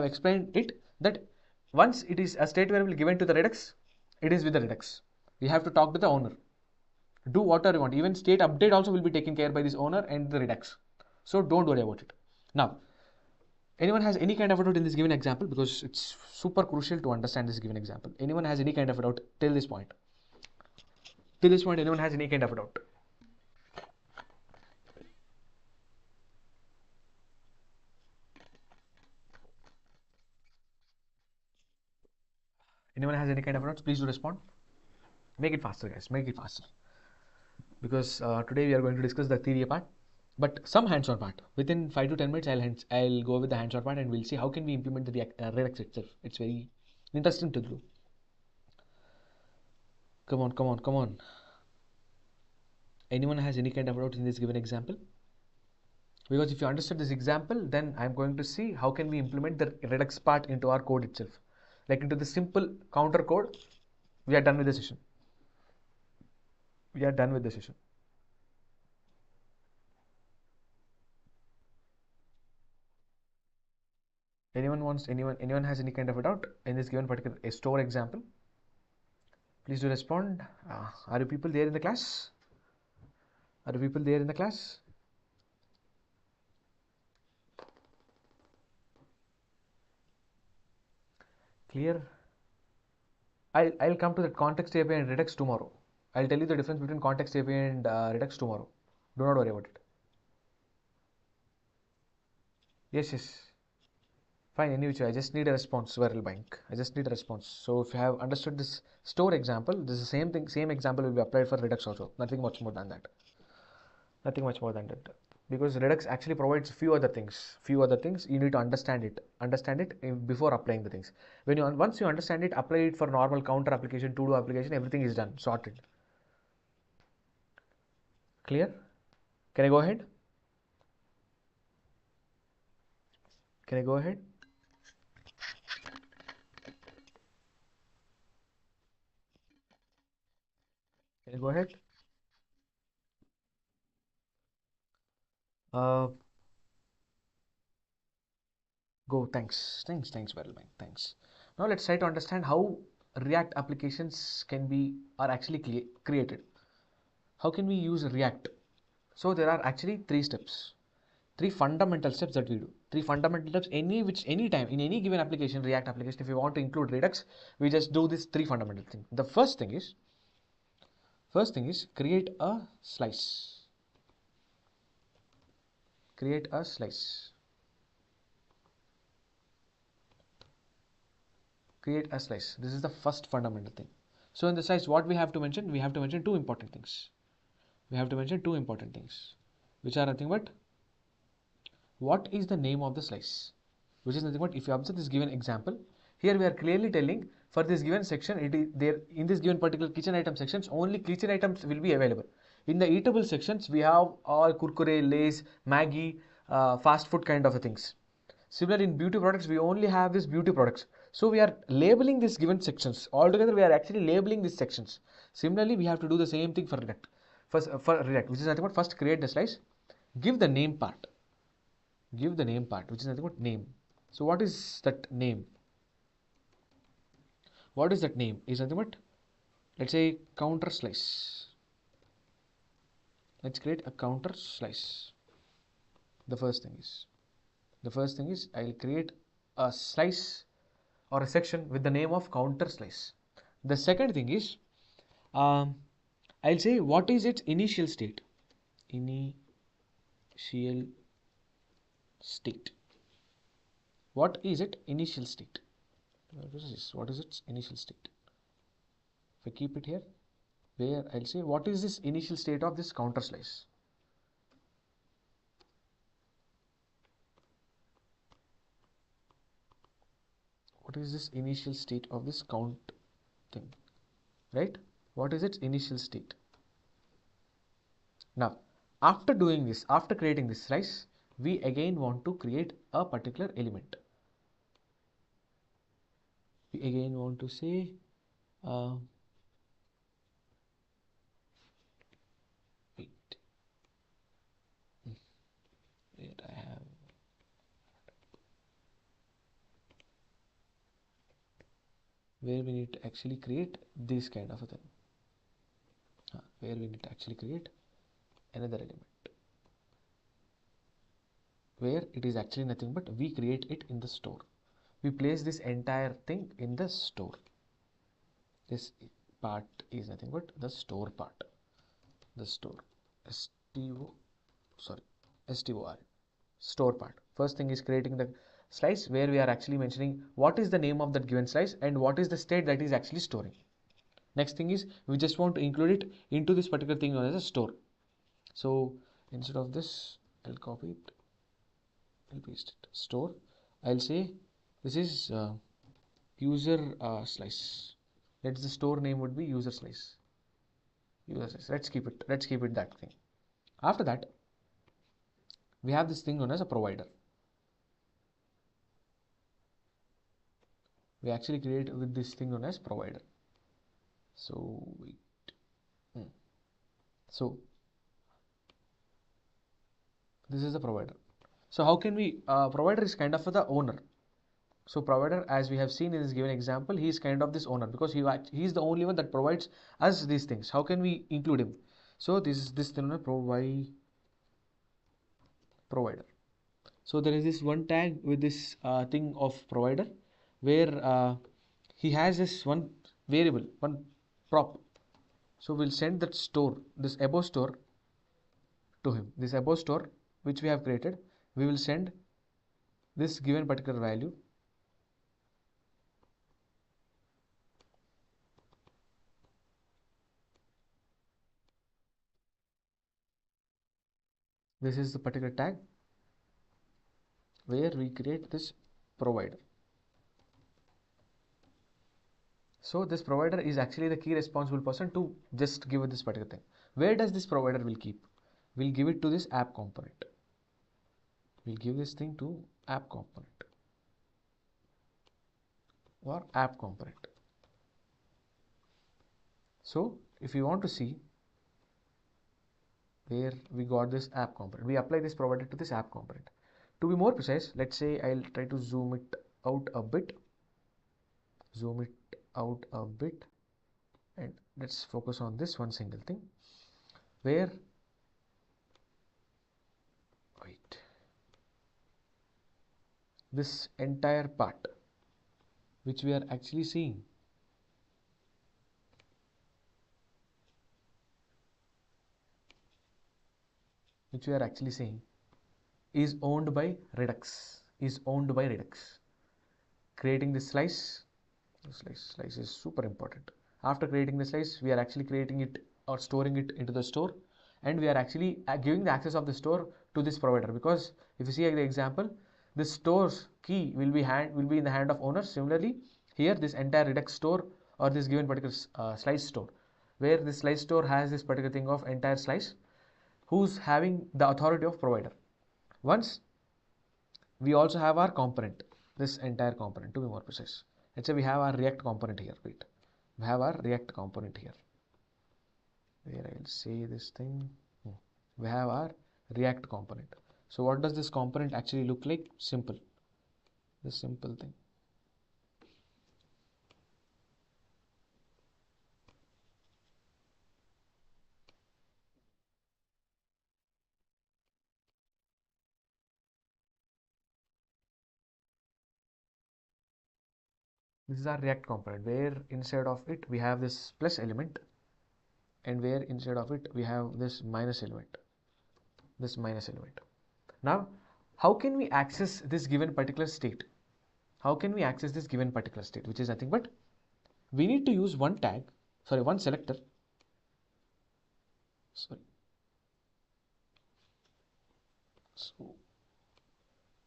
explained it, that once it is a state variable given to the Redux, it is with the Redux. We have to talk to the owner. Do whatever you want. Even state update also will be taken care by this owner and the Redux. So don't worry about it. Now, anyone has any kind of a doubt in this given example, because it's super crucial to understand this given example. Anyone has any kind of a doubt till this point? Till this point, anyone has any kind of a doubt? Anyone has any kind of a doubt? Please do respond. Make it faster, guys. Make it faster. Because today we are going to discuss the theory part, but some hands-on part. Within 5 to 10 minutes, I'll go with the hands-on part and we'll see how can we implement the Redux itself. It's very interesting to do. Come on, come on, come on. Anyone has any kind of doubt in this given example? Because if you understood this example, then I'm going to see how can we implement the Redux part into our code itself. Like into the simple counter code, we are done with the session. We are done with the session. Anyone has any kind of a doubt in this given particular store example? Please do respond. Are you people there in the class? Are you people there in the class? Clear? I'll come to the context API and Redux tomorrow. I'll tell you the difference between context API and Redux tomorrow. Do not worry about it. Yes, yes. Fine, anyway, I just need a response, Viral Bank. I just need a response. So if you have understood this store example, this is the same thing, same example will be applied for Redux also. Nothing much more than that. Nothing much more than that. Because Redux actually provides few other things. Few other things you need to understand it. Understand it before applying the things. When you once you understand it, apply it for normal counter application, to do application, everything is done, sorted. Clear? Can I go ahead? Can I go ahead? Can I go ahead? Uh, Go. Thanks. Thanks, Battlebank. Thanks. Now let's try to understand how React applications can be are actually created. How can we use React? So there are actually three steps, three fundamental steps that we do. Three fundamental steps. Any time in any given application, React application, if you want to include Redux, we just do this three fundamental thing. The first thing is create a slice. Create a slice. Create a slice. This is the first fundamental thing. So in the slice, what we have to mention? We have to mention two important things. We have to mention two important things, which are nothing but what is the name of the slice, which is nothing but, if you observe this given example, here we are clearly telling for this given section, it is there in this given particular kitchen item sections, only kitchen items will be available. In the eatable sections, we have all Kurkure, Lays, Maggi, fast food kind of things. Similar in beauty products, we only have this beauty products. So we are labeling these given sections. Altogether, we are actually labeling these sections. Similarly, we have to do the same thing for React. For React, which is nothing but first create the slice, give the name part. Give the name part, which is nothing but name. So what is that name? What is that name? Is nothing but, let's say, counter slice. Let's create a counter slice. The first thing is I'll create a slice or a section with the name of counter slice. The second thing is I'll say what is its initial state. Initial state. What is its initial state? What is its initial state? If I keep it here, where I'll say what is this initial state of this counter slice. What is this initial state of this count thing, right? What is its initial state? Now, after doing this, after creating this slice, we again want to create a particular element. We again want to say wait, where I have where we need to actually create this kind of a thing, where we need to actually create another element, where it is actually nothing but we create it in the store. We place this entire thing in the store. This part is nothing but the store part. The store, STO, sorry, STOR, store part. First thing is creating the slice, where we are actually mentioning what is the name of that given slice and what is the state that is actually storing. Next thing is we just want to include it into this particular thing known as a store. So instead of this, I'll copy it, I'll paste it, store. I'll say this is user slice. Let's the store name would be user slice. User slice. Let's keep it that thing. After that, we have this thing known as a provider. We actually create with this thing known as provider. So wait. So this is the provider. So how can we, provider is kind of the owner. So provider, as we have seen in this given example, he is kind of this owner because he is the only one that provides us these things. How can we include him? So this is this thing provider. So there is this one tag with this thing of provider, where he has this one variable, one prop. So we'll send that store, this above store, to him. This above store which we have created, we will send this given particular value. This is the particular tag where we create this provider. So this provider is actually the key responsible person to just give it this particular thing. Where does this provider will keep? We'll give it to this app component. We'll give this thing to app component or app component. So if you want to see where we got this app component, we apply this provider to this app component. To be more precise, let's say I'll try to zoom it out a bit, and let's focus on this one single thing, where this entire part which we are actually seeing, is owned by Redux, creating this slice. Slice is super important. After creating the slice, we are actually creating it or storing it into the store, and we are actually giving the access of the store to this provider, because if you see the example, this store's key will be in the hand of owner. Similarly, here this entire Redux store or this given particular slice store, where this slice store has this particular thing of entire slice, who's having the authority of provider. Once we also have our component, this entire component, to be more precise. Let's say we have our React component here. We have our React component here, where I will say this thing. We have our React component. So what does this component actually look like? Simple. This simple thing. This is our React component, where inside of it we have this plus element, and where inside of it we have this minus element. Now, how can we access this given particular state? Which is nothing but we need to use one selector. So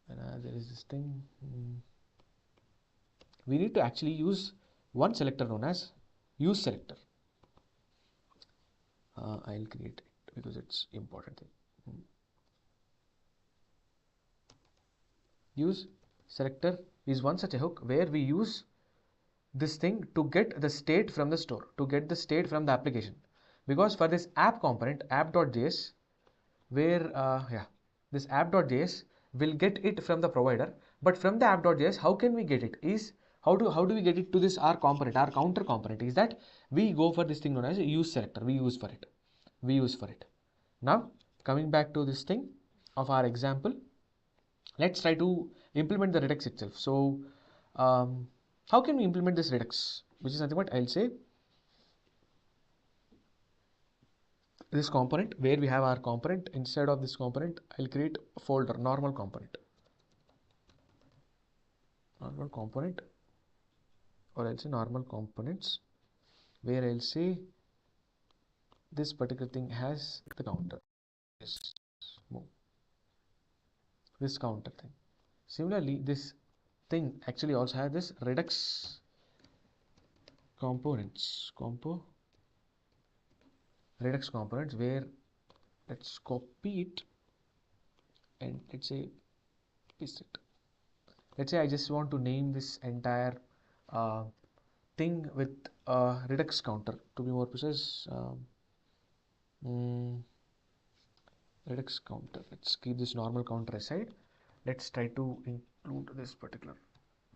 there is this thing. We need to actually use one selector known as use selector. I'll create it because it's important thing. Use selector is one such a hook where we use this thing to get the state from the store, to get the state from the application. Because for this app component, app.js, where this app.js will get it from the provider, but from the app.js, how can we get it? Is How do we get it to this our component, our counter component? Is that we go for this thing known as a use selector. We use for it. Now coming back to this thing of our example, let's try to implement the Redux itself. So how can we implement this Redux? Which is nothing but I'll say this component where we have our component. Instead of this component, I'll create a folder, normal component, or I'll say normal components, where I'll say this particular thing has the counter, this counter thing. Similarly, this thing actually also has this Redux components, Redux components, where let's copy it and let's say paste it. Let's say I just want to name this entire thing with Redux counter, to be more precise. Redux counter. Let's keep this normal counter aside. Let's try to include this particular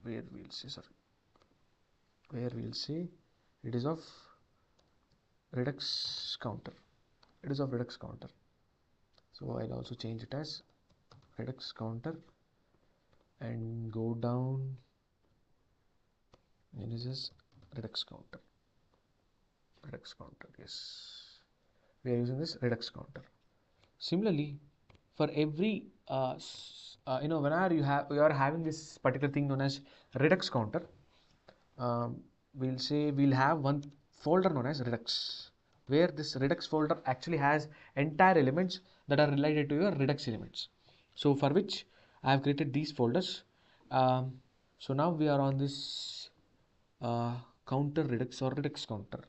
where we'll say it is of Redux counter. So I'll also change it as Redux counter and go down, and this is Redux counter. Yes, we are using this Redux counter. Similarly, for every whenever you are having this particular thing known as Redux counter, we'll say we'll have one folder known as Redux, where this Redux folder actually has entire elements that are related to your Redux elements. So for which I have created these folders. So now we are on this counter Redux or Redux counter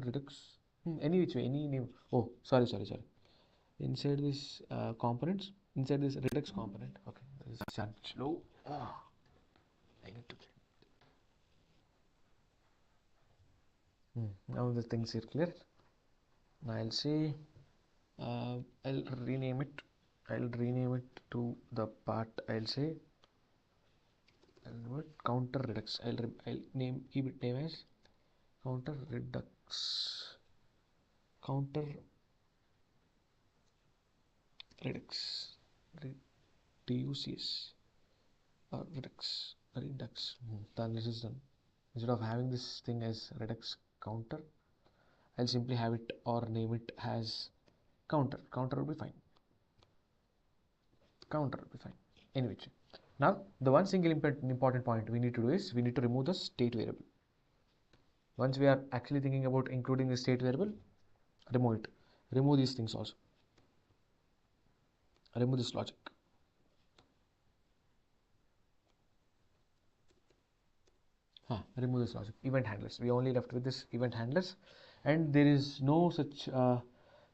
Redux, any which way, any name. Oh, sorry. Inside this components, inside this Redux component. Okay, this is charge low. I need to check. Now the things are clear. Now I'll say I'll rename it to the part. I'll say counter Redux. I'll keep it name as counter Redux. TUCS or Redux. Then this is done. Instead of having this thing as Redux counter, I'll simply have it or name it as counter. Counter will be fine. Anyway, now the one single important point we need to do is we need to remove the state variable. Once we are actually thinking about including the state variable, remove it. Remove these things also. Remove this logic. Remove this logic. Event handlers. We only left with this event handlers, and there is no such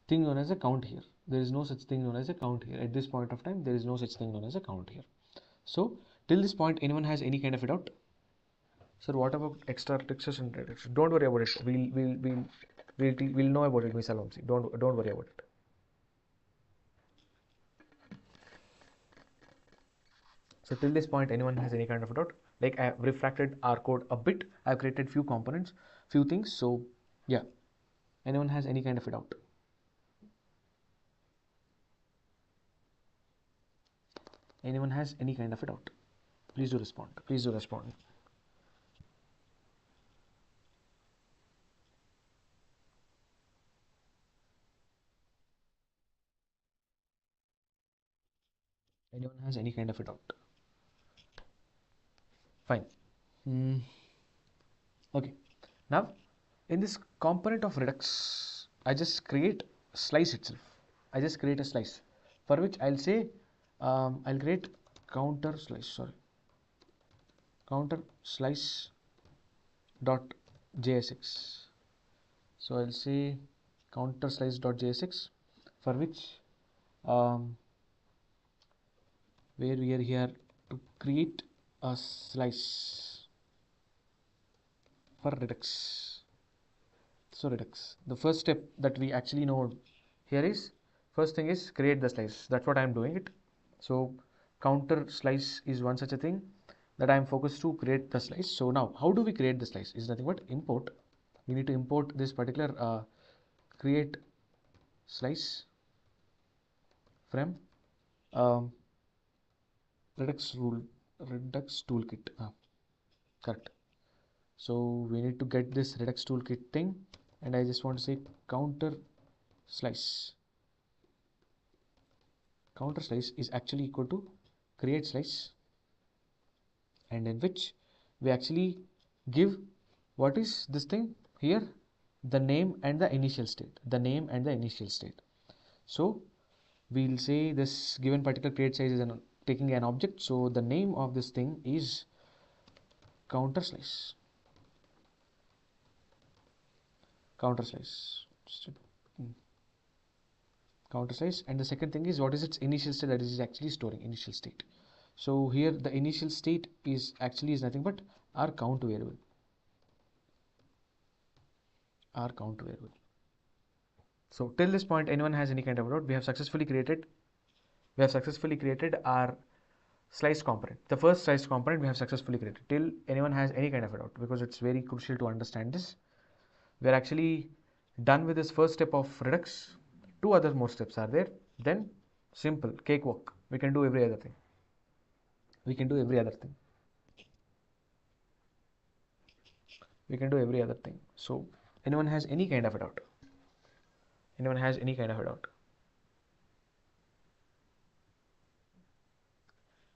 thing known as a count here. At this point of time, there is no such thing known as a count here. So till this point, anyone has any kind of a doubt? Sir, what about extra textures and reduction? Don't worry about it. We'll know about it, Miss Alomsi. Don't worry about it. So till this point, anyone has any kind of a doubt? Like I have refracted our code a bit. I've created few components, few things. So yeah, anyone has any kind of a doubt? Anyone has any kind of a doubt? Please do respond. Anyone has any kind of a doubt? Fine. Okay. Now, in this component of Redux, I just create slice itself. I just create a slice for which I'll say I'll create counter slice dot jsx. So I'll say counter slice dot jsx, for which where we are here to create a slice for Redux. So Redux, the first step that we actually know here is, first thing is create the slice. That's what I am doing it. So counter slice is one such a thing that I'm focused to create the slice. So now, how do we create the slice? Is nothing but import. We need to import this particular create slice from Redux toolkit. Correct. So we need to get this Redux toolkit thing, and I just want to say counter slice. Counter slice is actually equal to create slice, and in which we actually give what is this thing here, the name and the initial state. The name and the initial state. So we'll say this given particular create size is taking an object. So the name of this thing is counter slice. Counter slice. Counter slice, and the second thing is what is its initial state, that is actually storing initial state. So here the initial state is nothing but our count variable. Our count variable. So till this point, anyone has any kind of doubt? We have successfully created our slice component. The first slice component we have successfully created. Till anyone has any kind of a doubt, because it's very crucial to understand this. We are actually done with this first step of Redux. Two other more steps are there. Then simple cakewalk. We can do every other thing. We can do every other thing. We can do every other thing. So anyone has any kind of a doubt? Anyone has any kind of a doubt?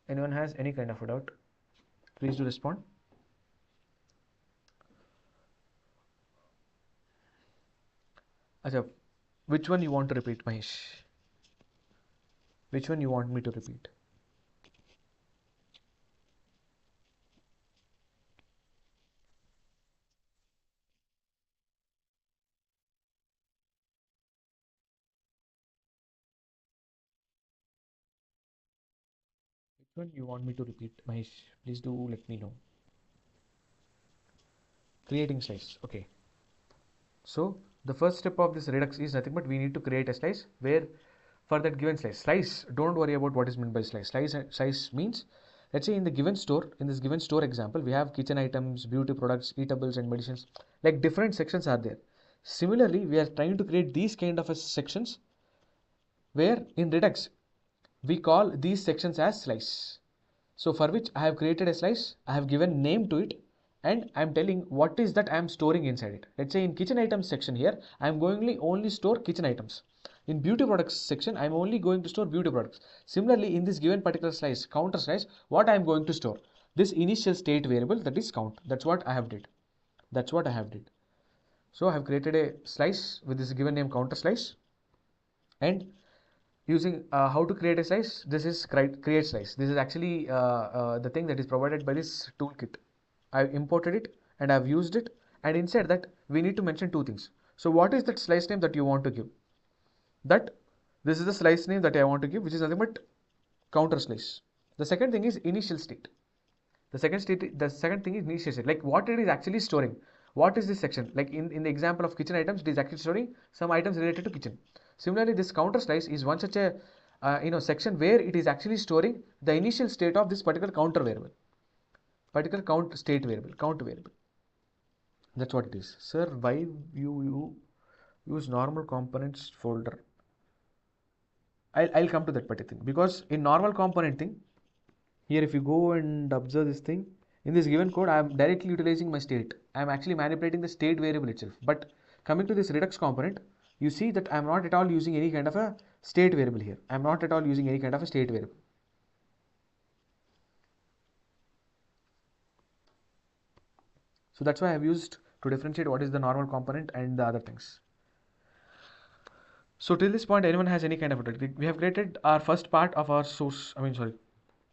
Anyone has any kind of a doubt? Please do respond. Achha, which one you want to repeat, Mahesh? Which one you want me to repeat? Which one you want me to repeat, Mahesh? Please do let me know. Creating slice. Okay. So the first step of this Redux is nothing but we need to create a slice where for that given slice, don't worry about what is meant by slice. Slice means, let's say in this given store example, we have kitchen items, beauty products, eatables and medicines, like different sections are there. Similarly, we are trying to create these kind of sections where in Redux we call these sections as slice. So for which I have created a slice, I have given name to it, and I am telling what is that I am storing inside it. Let's say in kitchen items section here, I am going to only store kitchen items. In beauty products section, I am only going to store beauty products. Similarly, in this given particular slice, counter slice, what I am going to store? This initial state variable, that is count. That's what I have did. That's what I have did. So I have created a slice with this given name counter slice, and using how to create a slice, this is create slice. This is actually the thing that is provided by this toolkit. I imported it and I've used it, and inside that we need to mention two things. So what is that slice name that you want to give? That this is the slice name that I want to give, which is nothing but counter slice. The second thing is initial state. The second thing is initial state, like what it is actually storing. What is this section? Like in the example of kitchen items, it is actually storing some items related to kitchen. Similarly, this counter slice is one such a section where it is actually storing the initial state of this particular counter variable, particular count variable. That's what it is. Sir, why you use normal components folder? I'll come to that particular thing, because in normal component thing, here if you go and observe this thing, in this given code I am directly utilizing my state. I am actually manipulating the state variable itself. But coming to this Redux component, you see that I am not at all using any kind of a state variable here. I am not at all using any kind of a state variable. So that's why I have used to differentiate what is the normal component and the other things. So till this point, anyone has any kind of a, we have created our first part of our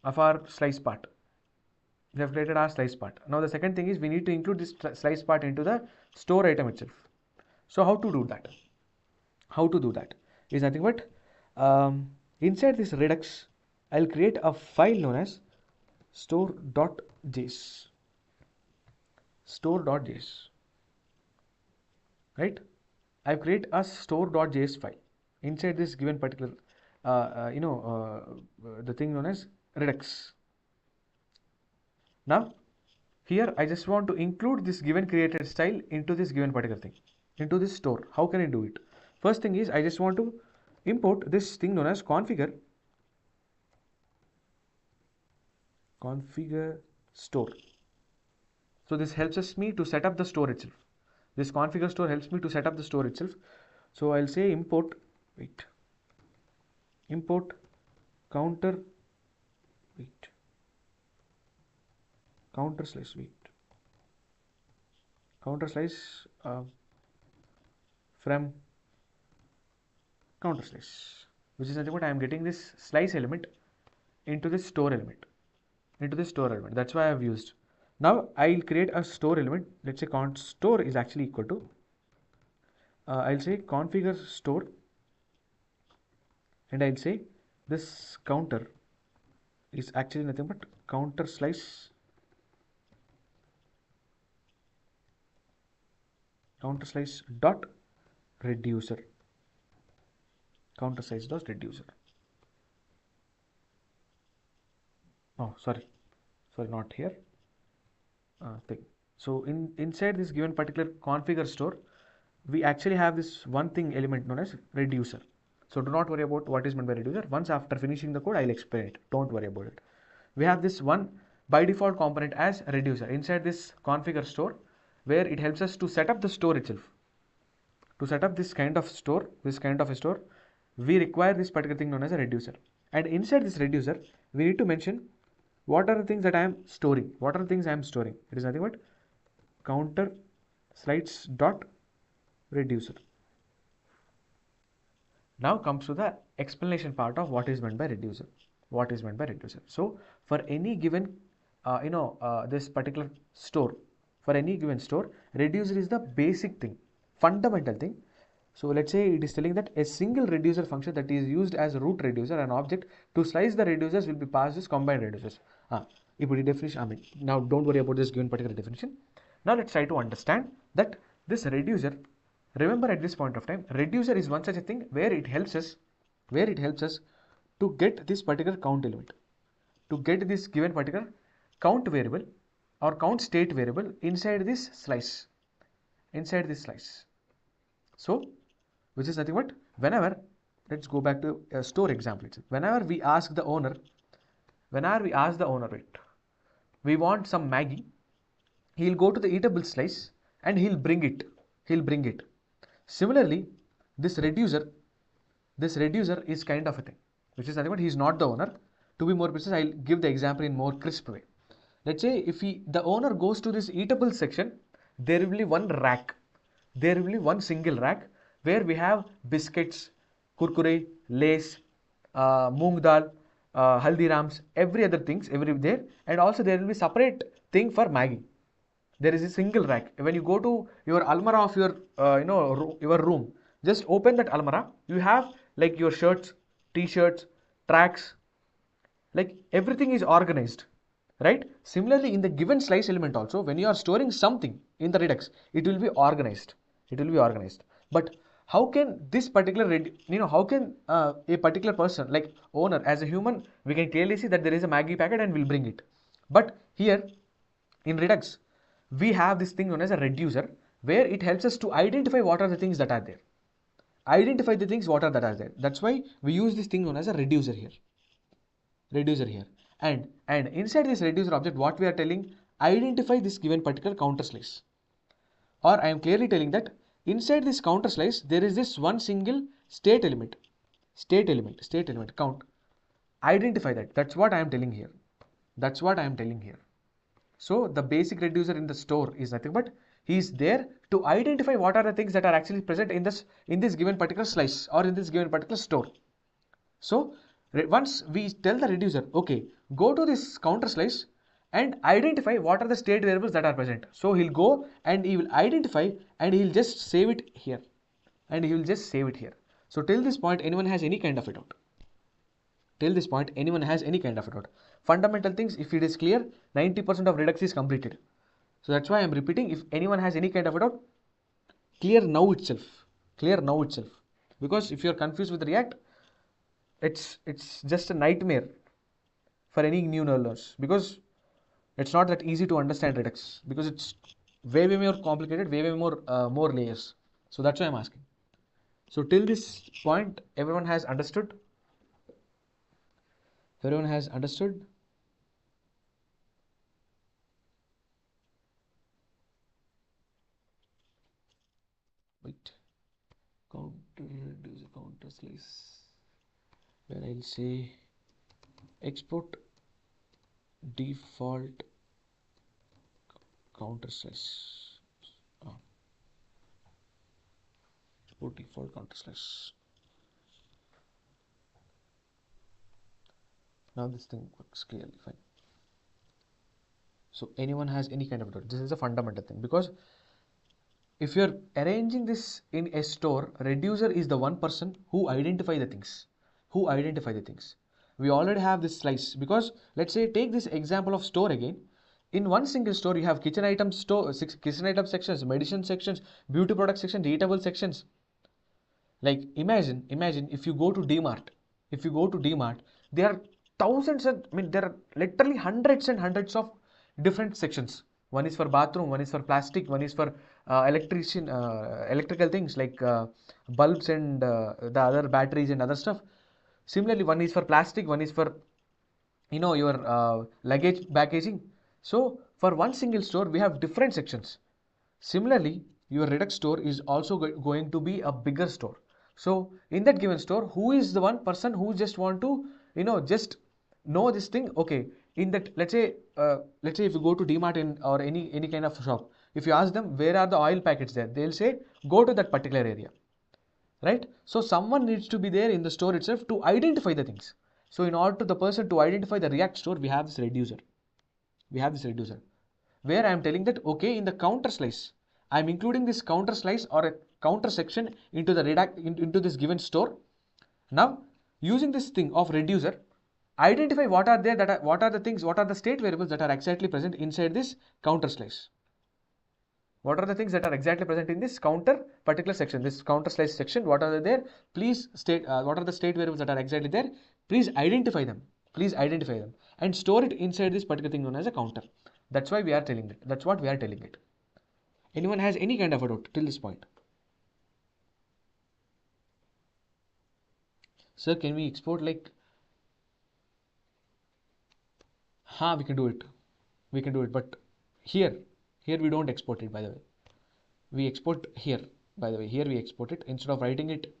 of our slice part. We have created our slice part. Now the second thing is we need to include this slice part into the store item itself. So how to do that? How to do that is nothing but inside this Redux, I'll create a file known as store.js. Store.js. Right? I've created a store.js file inside this given particular the thing known as Redux. Now here I just want to include this given created style into this given particular thing, into this store. How can I do it? First thing is I just want to import this thing known as configure store. So this helps us me to set up the store itself. This configure store helps me to set up the store itself. So I'll say import counter slice from counter slice, which is nothing but I am getting this slice element into this store element. That's why I have used. Now I'll create a store element. Let's say const store is actually equal to I'll say configure store, and I'll say this counter is actually nothing but counter slice dot reducer. Oh, sorry, not here. Thing. So inside this given particular configure store, we actually have this one thing element known as reducer. So do not worry about what is meant by reducer. Once after finishing the code, I'll explain it. Don't worry about it. We have this one by default component as reducer inside this configure store, where it helps us to set up the store itself. To set up this kind of a store, we require this particular thing known as a reducer. And inside this reducer, we need to mention what are the things that I am storing. It is nothing but counter slides dot reducer. Now comes to the explanation part of what is meant by reducer. So for any given this particular store, for any given store, reducer is the basic thing, fundamental thing. So let's say it is telling that a single reducer function that is used as a root reducer, an object to slice the reducers will be passed as combined reducers. Definition. Now don't worry about this given particular definition. Now let's try to understand that this reducer. Remember, at this point of time, reducer is one such a thing where it helps us to get this particular count element, to get this given particular count variable or count state variable inside this slice. So which is nothing but whenever, let's go back to a store example. Whenever we ask the owner, we want some Maggie, he'll go to the eatable slice and he'll bring it. Similarly, this reducer is kind of a thing, which is nothing but he's not the owner. To be more precise, I'll give the example in more crisp way. Let's say if the owner goes to this eatable section, there will be one rack. There will be one single rack where we have biscuits, kurkure, lace, moong dal, haldirams, every other things, there, and also there will be separate thing for Maggi. There is a single rack. When you go to your almirah of your your room, just open that almirah. You have like your shirts, t-shirts, tracks, like everything is organized, right? Similarly, in the given slice element also, when you are storing something in the Redux, it will be organized. But how can this particular how can a particular person like owner as a human, we can clearly see that there is a Maggi packet and we'll bring it. But here in Redux, we have this thing known as a reducer, where it helps us to identify what are the things that are there. That's why we use this thing known as a reducer here. And inside this reducer object, what we are telling, identify this given particular counter slice. Or I am clearly telling that inside this counter slice, there is this one single state element count. Identify that. That's what I am telling here. So the basic reducer in the store is nothing but he is there to identify what are the things that are actually present in this given particular slice or in this given particular store. So once we tell the reducer, okay, go to this counter slice and identify what are the state variables that are present. So he'll go and he will identify and he'll just save it here. So till this point, anyone has any kind of a doubt? Fundamental things, if it is clear, 90% of Redux is completed. So that's why I am repeating. If anyone has any kind of a doubt, clear now itself. Because if you are confused with React, it's just a nightmare for any new learners. Because It's not that easy to understand Redux because it's way more complicated, way more layers. So that's why I'm asking. So till this point, everyone has understood. Everyone has understood. Wait. Counter slice. Where I'll say export default counter slice. Export default counter slice. Now this thing works clearly fine. So anyone has any kind of doubt, this is a fundamental thing, because if you're arranging this in a store, reducer is the one person who identify the things. We already have this slice, because let's say take this example of store again. In one single store, you have kitchen item store, kitchen item sections, medicine sections, beauty product section, eatable sections. Like imagine if you go to DMart, there are thousands and there are literally hundreds and hundreds of different sections. One is for bathroom, one is for plastic, one is for electrical things like bulbs and the other batteries and other stuff. Similarly, one is for plastic, one is for your luggage packaging. So for one single store, we have different sections. Similarly, your Redux store is also going to be a bigger store. So in that given store, who is the one person who just want to just know this thing? Okay, in that let's say if you go to DMart or any kind of shop, if you ask them where are the oil packets there, they'll say go to that particular area, right? So someone needs to be there in the store itself to identify the things. So in order to the person to identify the React store, we have this reducer. Where I am telling that okay, in the counter slice, I am including this counter slice or a counter section into the into this given store. Now using this thing of reducer, identify what are the state variables that are exactly present inside this counter slice. What are the things that are exactly present in this particular section, this counter slice section? What are they there? Please state what are the state variables that are exactly there. Please identify them. And store it inside this particular thing known as a counter. That's why we are telling it. That's what we are telling it. Anyone has any kind of a doubt till this point? Sir, can we export like? We can do it. But here we don't export it, by the way. We export here, by the way. Here we export it instead of writing it.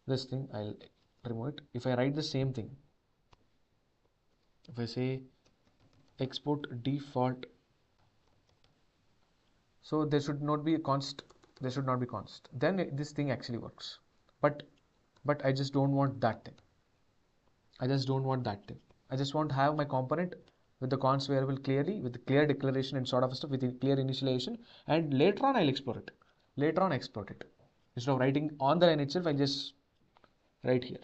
This thing I'll remove it. If I write the same thing, if I say export default, so there should not be a const. Then this thing actually works. But I just don't want that thing. I just want to have my component with the const variable clearly, with the clear declaration and sort of stuff, with the clear initialization, and later on I'll export it. Instead of writing on the line itself, I'll just write here.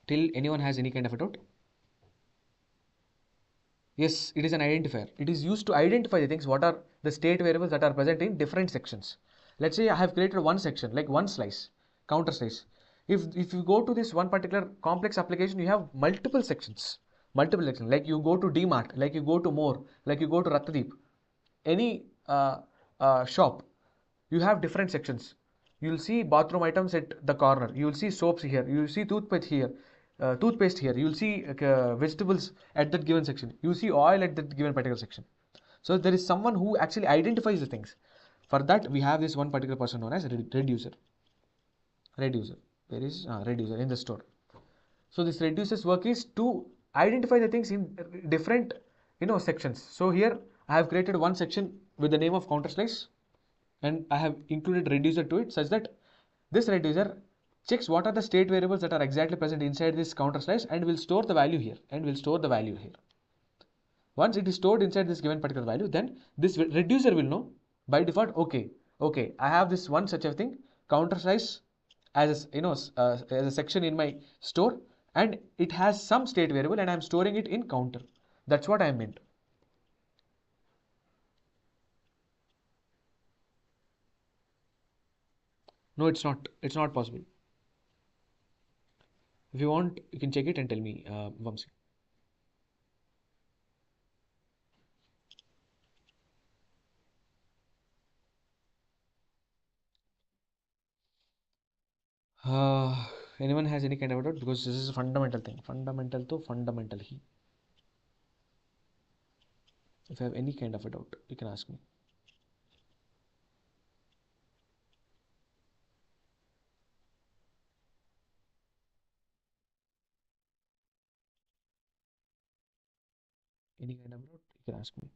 Till anyone has any kind of a doubt? Yes, it is an identifier. It is used to identify the things, what are the state variables that are present in different sections. Let's say I have created one section, like one slice, counter slice. If you go to this one particular complex application, you have multiple sections. Like you go to DMart, like you go to More, like you go to Ratnadeep, any shop, you have different sections. You'll see bathroom items at the corner. You'll see soaps here. You'll see toothpaste here. You'll see vegetables at that given section. You see oil at that given particular section. So there is someone who actually identifies the things. For that, we have this one particular person known as reducer. There is reducer in the store. So this reducer's work is to identify the things in different sections. So here I have created one section with the name of counter slice, and I have included reducer to it, such that this reducer checks what are the state variables that are exactly present inside this counter slice and will store the value here Once it is stored inside this given particular value, then this reducer will know by default, okay, I have this one such a thing, counter slice, as a section in my store, and it has some state variable and I am storing it in counter. That's what I meant. No, it's not possible. If you want, you can check it and tell me, Vamsi. Anyone has any kind of a doubt? Because this is a fundamental thing. Fundamental to fundamental. If you have any kind of a doubt, you can ask me. Any kind of a doubt, you can ask me.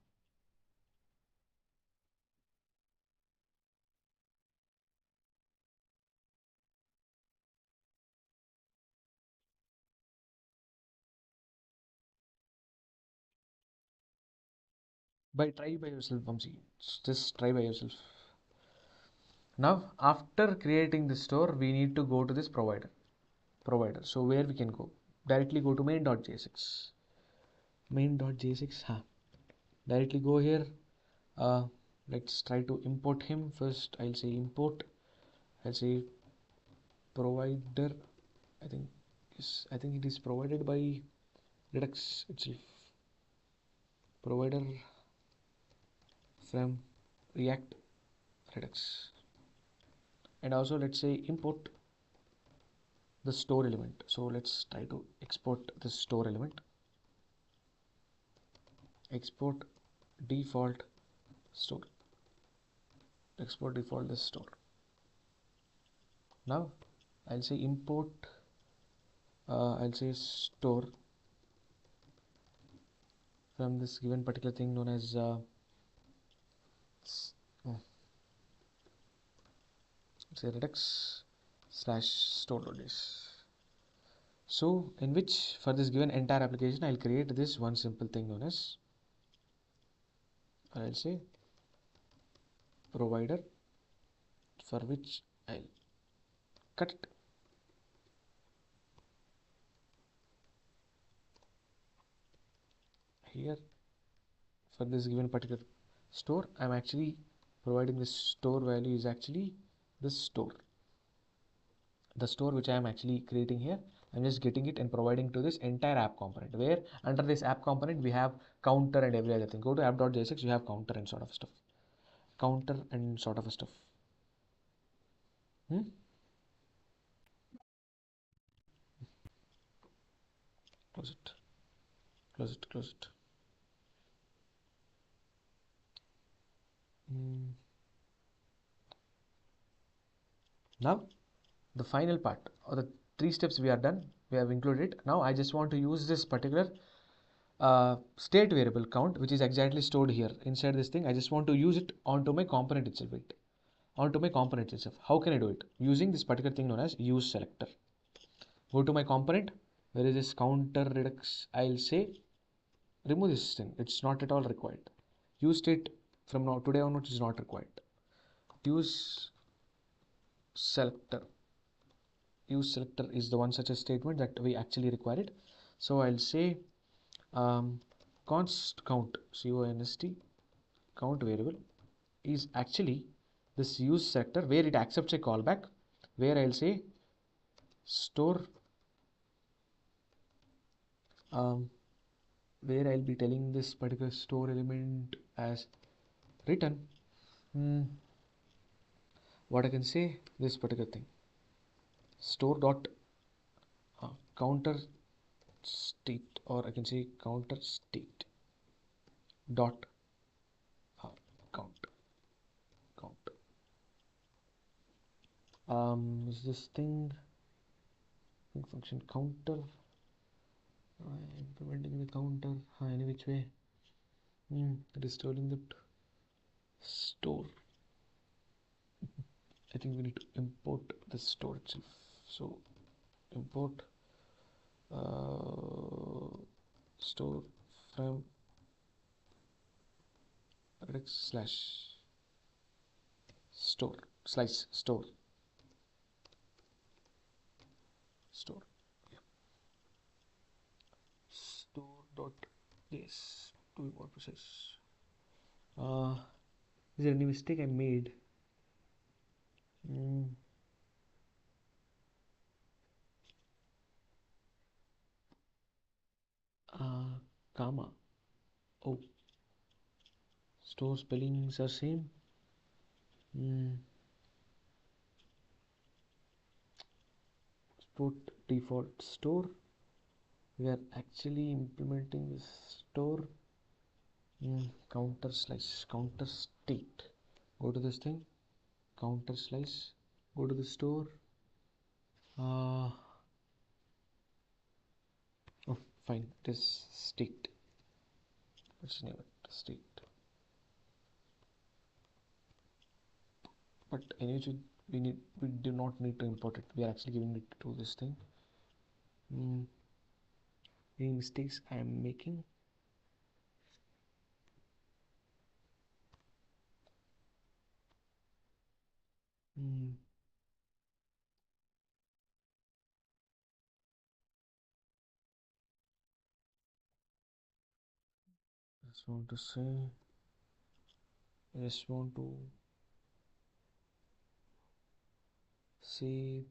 Try by yourself, Vamsi. Just try by yourself. Now, after creating the store, we need to go to this provider. So where we can go? Directly go to main.jsx. Main.jsx. Directly go here. Let's try to import him first. I'll say import. I'll say provider. I think I think it is provided by Redux itself. Provider from React Redux. And also let's say import the store element. So let's try to export the store element. Export default store. Export default this store. Now I'll say import. I'll say store from this given particular thing known as say redux slash store.js. So in which for this given entire application I'll create this one simple thing known as, I'll say provider, for which I'll cut it. Here for this given particular store, I'm actually providing this store value is actually this store. The store which I am actually creating here, I'm just getting it and providing to this entire app component, where under this app component we have counter and every other thing. Go to app.jsx, you have counter and sort of stuff. Counter and sort of stuff. Close it. Close it. Close it. Now the final part, or the 3 steps we are done, we have included it. Now I just want to use this particular state variable count, which is exactly stored here inside this thing. I just want to use it onto my component itself. Onto my component itself. How can I do it? Using this particular thing known as use selector. Go to my component. Where is this counter redux? I'll say remove this thing. It's not at all required. Use state from now today onwards is not required. Use selector. Use selector is the one such a statement that we actually require it. So I'll say const count, const count variable is actually this use selector, where it accepts a callback, where I'll say store, where I'll be telling this particular store element as return what I can say, this particular thing, store dot counter state, or I can say counter state dot count. Is this thing function counter, implementing the counter any which way. It is telling that store. I think we need to import the store itself. So import store from redux slash store slice store yeah. Store dot yes, to be more precise. Is there any mistake I made? Comma. Oh, store spellings are same. put default store. We are actually implementing this store. Counter slice, counter state. Go to this thing, counter slice. Go to the store. Oh, fine. It is state. Let's name it state. But anyway, we do not need to import it. We are actually giving it to this thing. Any mistakes I am making? Just want to say, I just want to say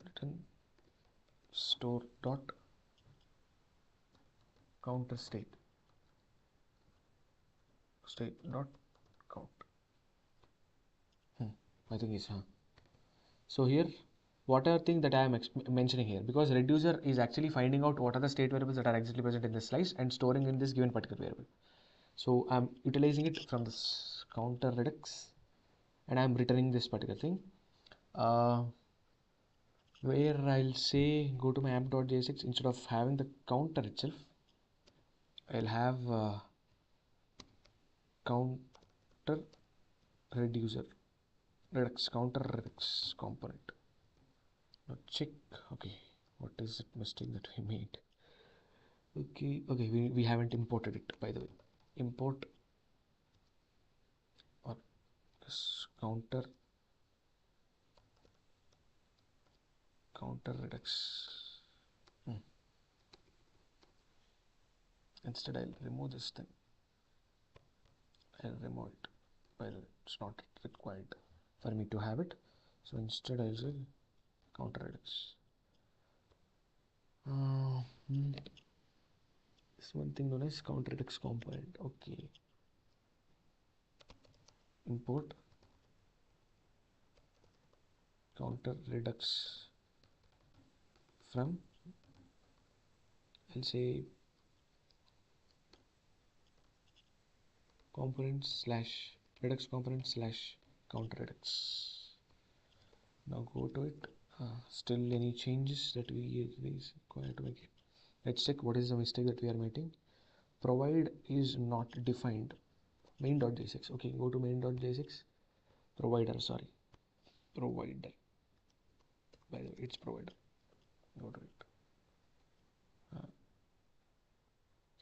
return store dot counter state dot count. I think it's so here whatever thing that I am mentioning here, because reducer is actually finding out what are the state variables that are exactly present in this slice and storing in this given particular variable. So I'm utilizing it from this counter redux and I'm returning this particular thing, where I'll say go to my app.jsx. Instead of having the counter itself, I'll have counter reducer redux, counter redux component. Now check. Okay, what is it mistake that we made? Okay, we haven't imported it, by the way. Import or this counter redux. Instead I'll remove this thing. I'll remove it. By the way, it's not required for me to have it. So instead I'll say counter redux. This one thing known as counter redux component. Okay. Import counter redux from, I'll say component slash redux component slash counter redux. Now go to it. Still any changes that we require to make it. Let's check what is the mistake that we are making. Provide is not defined. Main.jsx. Okay, go to main.jsx. Provider, sorry. Provider. By the way, it's provider. Go to it.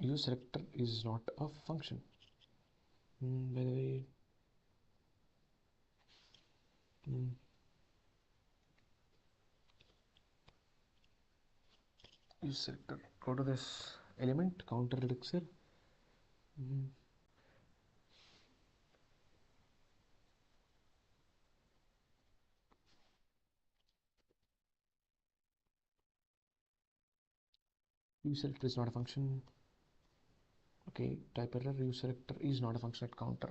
Use selector is not a function. By the way, use selector. Go to this element counter reducer. Use selector is not a function. Okay, type error. Use selector is not a function at counter.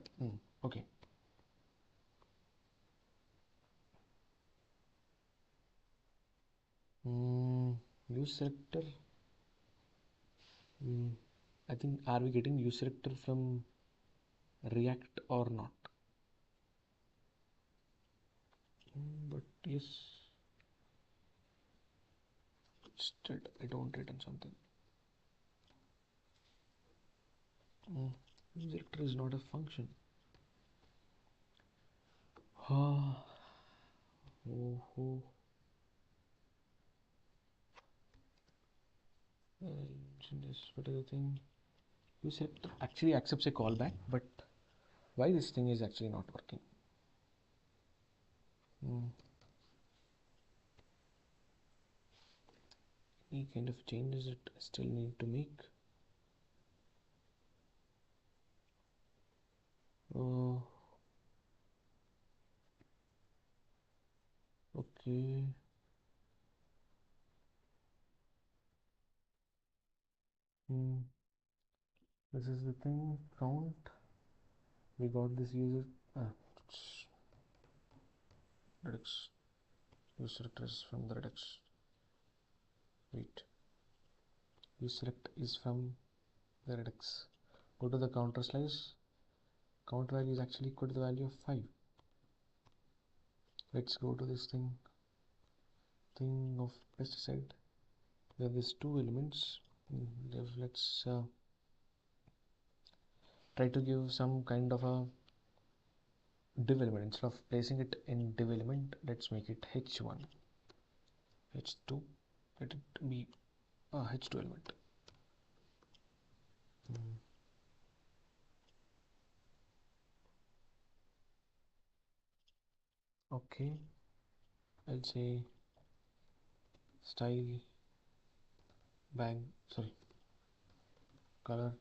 Okay. Use selector. I think, are we getting use selector from React or not? But yes, still I don't return something. Use selector is not a function. This particular thing. Use selector actually accepts a callback, but why this thing is actually not working? Any kind of changes that I still need to make? Okay. This is the thing. Count. We got this user. Redux use selector is from the redux. Wait, use select is from the redux. Go to the counter slice. Count value is actually equal to the value of 5. Let's go to this thing of pesticide. We have these two elements. Let's try to give some kind of a div element. Instead of placing it in div element, let's make it h1, h2. Let it be a h2 element. Okay, I'll say style color.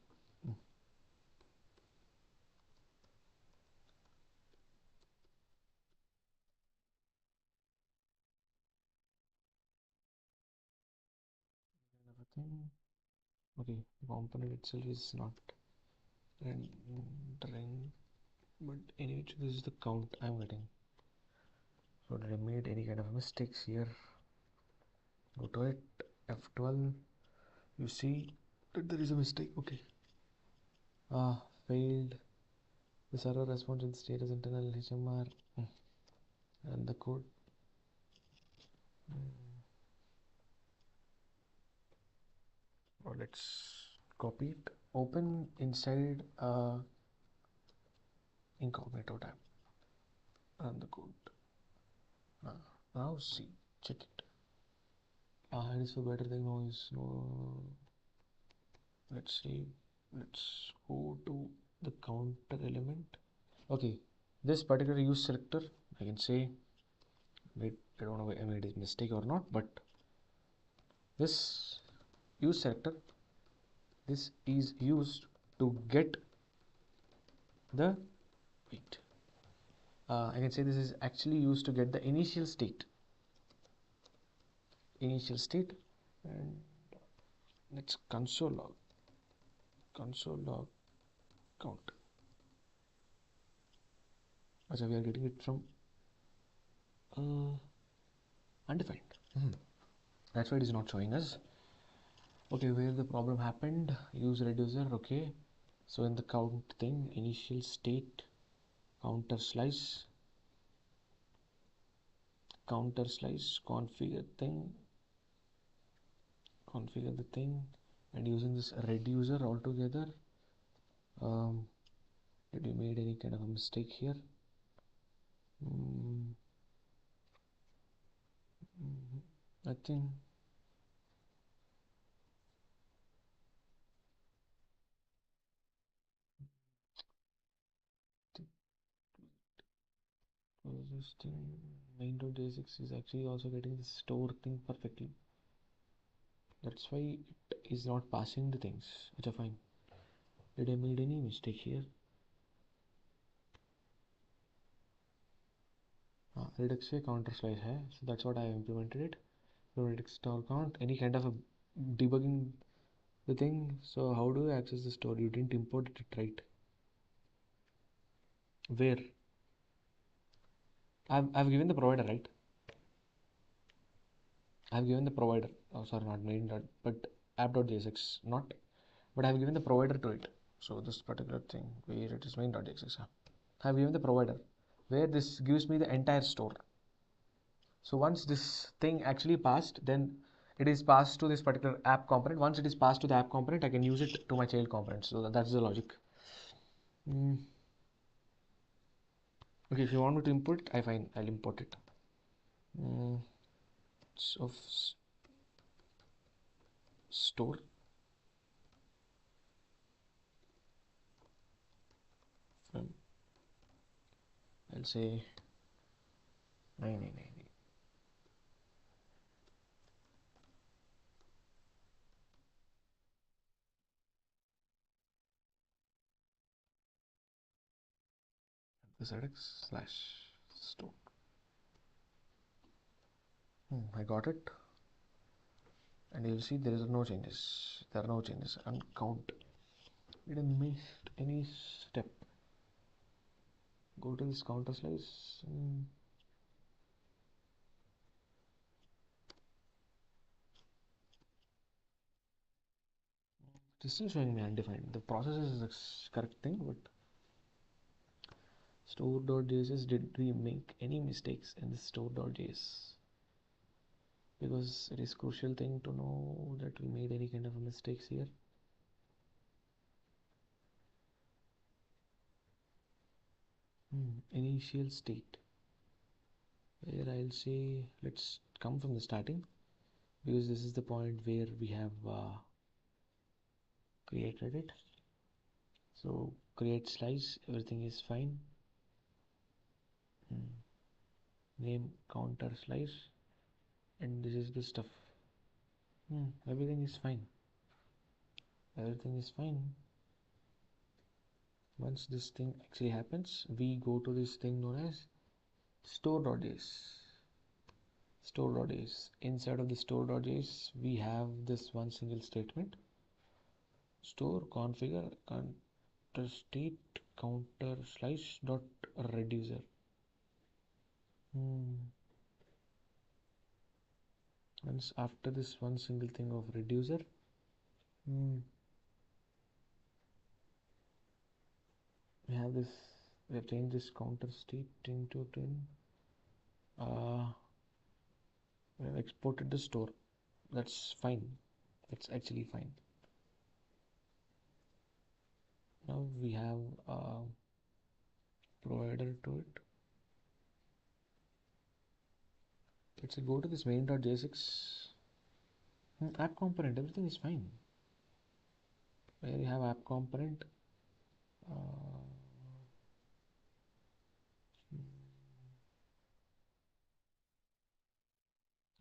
Thing. Okay, the component itself is not rendering, but anyway, this is the count I'm getting. So did I made any kind of mistakes here? Go to it, F12. You see that there is a mistake. Okay. Failed. The server response in the state is internal HMR and the code. Or let's copy it. Open inside incognito tab and the code. Now see, check it. It is for better than noise. No. Let's see. Let's go to the counter element. Okay, this particular use selector, I can say, wait, I don't know if I made a mistake or not, but this use selector, this is used to get the wait. I can say this is actually used to get the initial state. And let's console log count. So we are getting it from undefined. That's why it is not showing us. Okay, where the problem happened, use reducer. Okay, so in the count thing, initial state, counter slice, configure the thing, and using this reducer altogether. Did you made any kind of a mistake here? I think this thing main.jsx is actually also getting the store thing perfectly. That's why it is not passing the things, which are fine. Did I made any mistake here? Redux से counter slice है, so that's what I implemented it. So Redux store count, any kind of a debugging the thing. So how do you access the store? You didn't import it right. Where? I've given the provider, right? I've given the provider. Oh, sorry, not main dot, but app.jsx, not. But I've given the provider to it. So this particular thing where it is main.jsx. I've given the provider where this gives me the entire store. So once this thing actually passed, then it is passed to this particular app component. Once it is passed to the app component, I can use it to my child component. So that's the logic. Okay, if you want me to import it, I'll import it. So store from, I'll say 999. This edX / store. I got it, and you'll see there is no changes. There are no changes. And count. Didn't miss any step. Go to this counter slice. It's still showing me undefined. The process is the correct thing, but store.js, did we make any mistakes in this store.js? Because it is crucial thing to know that we made any kind of mistakes here. Initial state, where I'll say let's come from the starting, because this is the point where we have created it. So create slice, everything is fine. Name counter slice, and this is the stuff. Everything is fine. Everything is fine. Once this thing actually happens, we go to this thing known as store.js. Store.js. Inside of the store.js, we have this one single statement: store configure counter state counter slice dot reducer. Once after this one single thing of reducer, we have this. We have changed this counter state into 10. We have exported the store. That's fine. That's actually fine. Now we have a provider to it. Let's go to this main.jsx. App component, everything is fine. Where you have app component,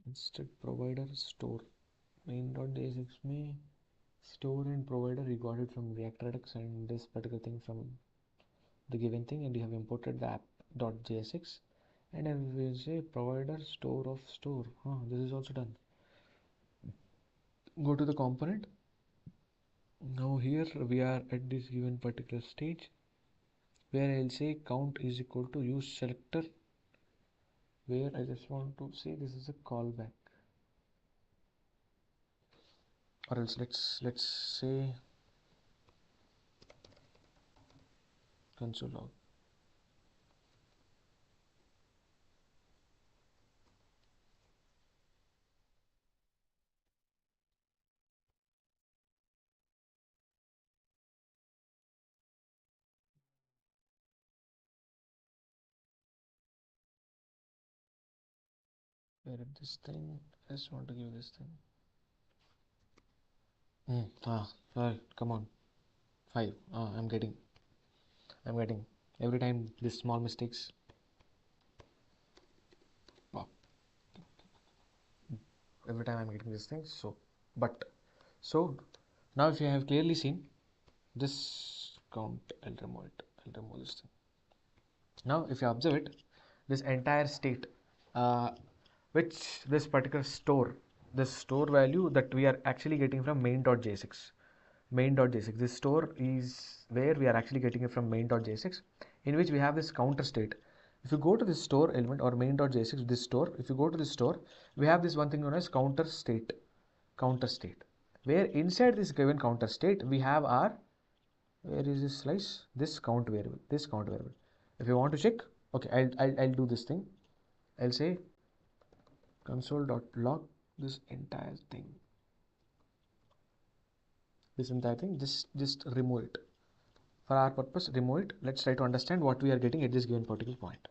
instead provider store. Main.jsx में store and provider, you got it from React Redux, and this particular thing from the given thing, and you have imported the app.jsx, and I will say provider store of store. This is also done. Go to the component. Now here we are at this given particular stage where I'll say count is equal to use selector, where I just want to say this is a callback, or else let's say console log. Where is this thing? I just want to give this thing. Sorry, come on. 5. I'm getting every time these small mistakes. Every time I'm getting this thing. So now if you have clearly seen this count, I'll remove it. I'll remove this thing. Now if you observe it, this entire state, which this particular store, this store value that we are actually getting from main.jsx. This store is where we are actually getting it from main.jsx, in which we have this counter state. If you go to this store element or main.jsx, this store, if you go to this store, we have this one thing known as counter state, where inside this given counter state we have our, where is this slice, this count variable. If you want to check, okay, I'll do this thing. I'll say console.log this entire thing. Just remove it. For our purpose, remove it. Let's try to understand what we are getting at this given particular point.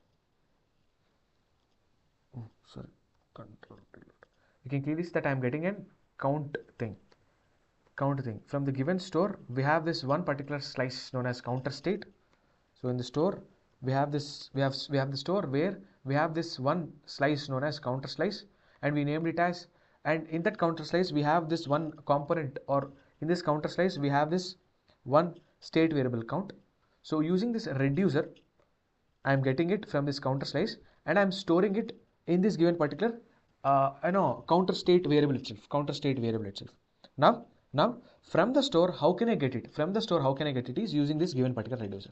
Control. You can clearly see that I am getting an count thing. From the given store, we have this one particular slice known as counter state. So in the store, we have this. We have the store where we have this one slice known as counter slice, and we named it as. And in that counter slice, we have this one component, or in this counter slice, we have this one state variable count. So using this reducer, I am getting it from this counter slice, and I am storing it in this given particular counter state variable itself. Now from the store, how can I get it? From the store, how can I get it is using this given particular reducer.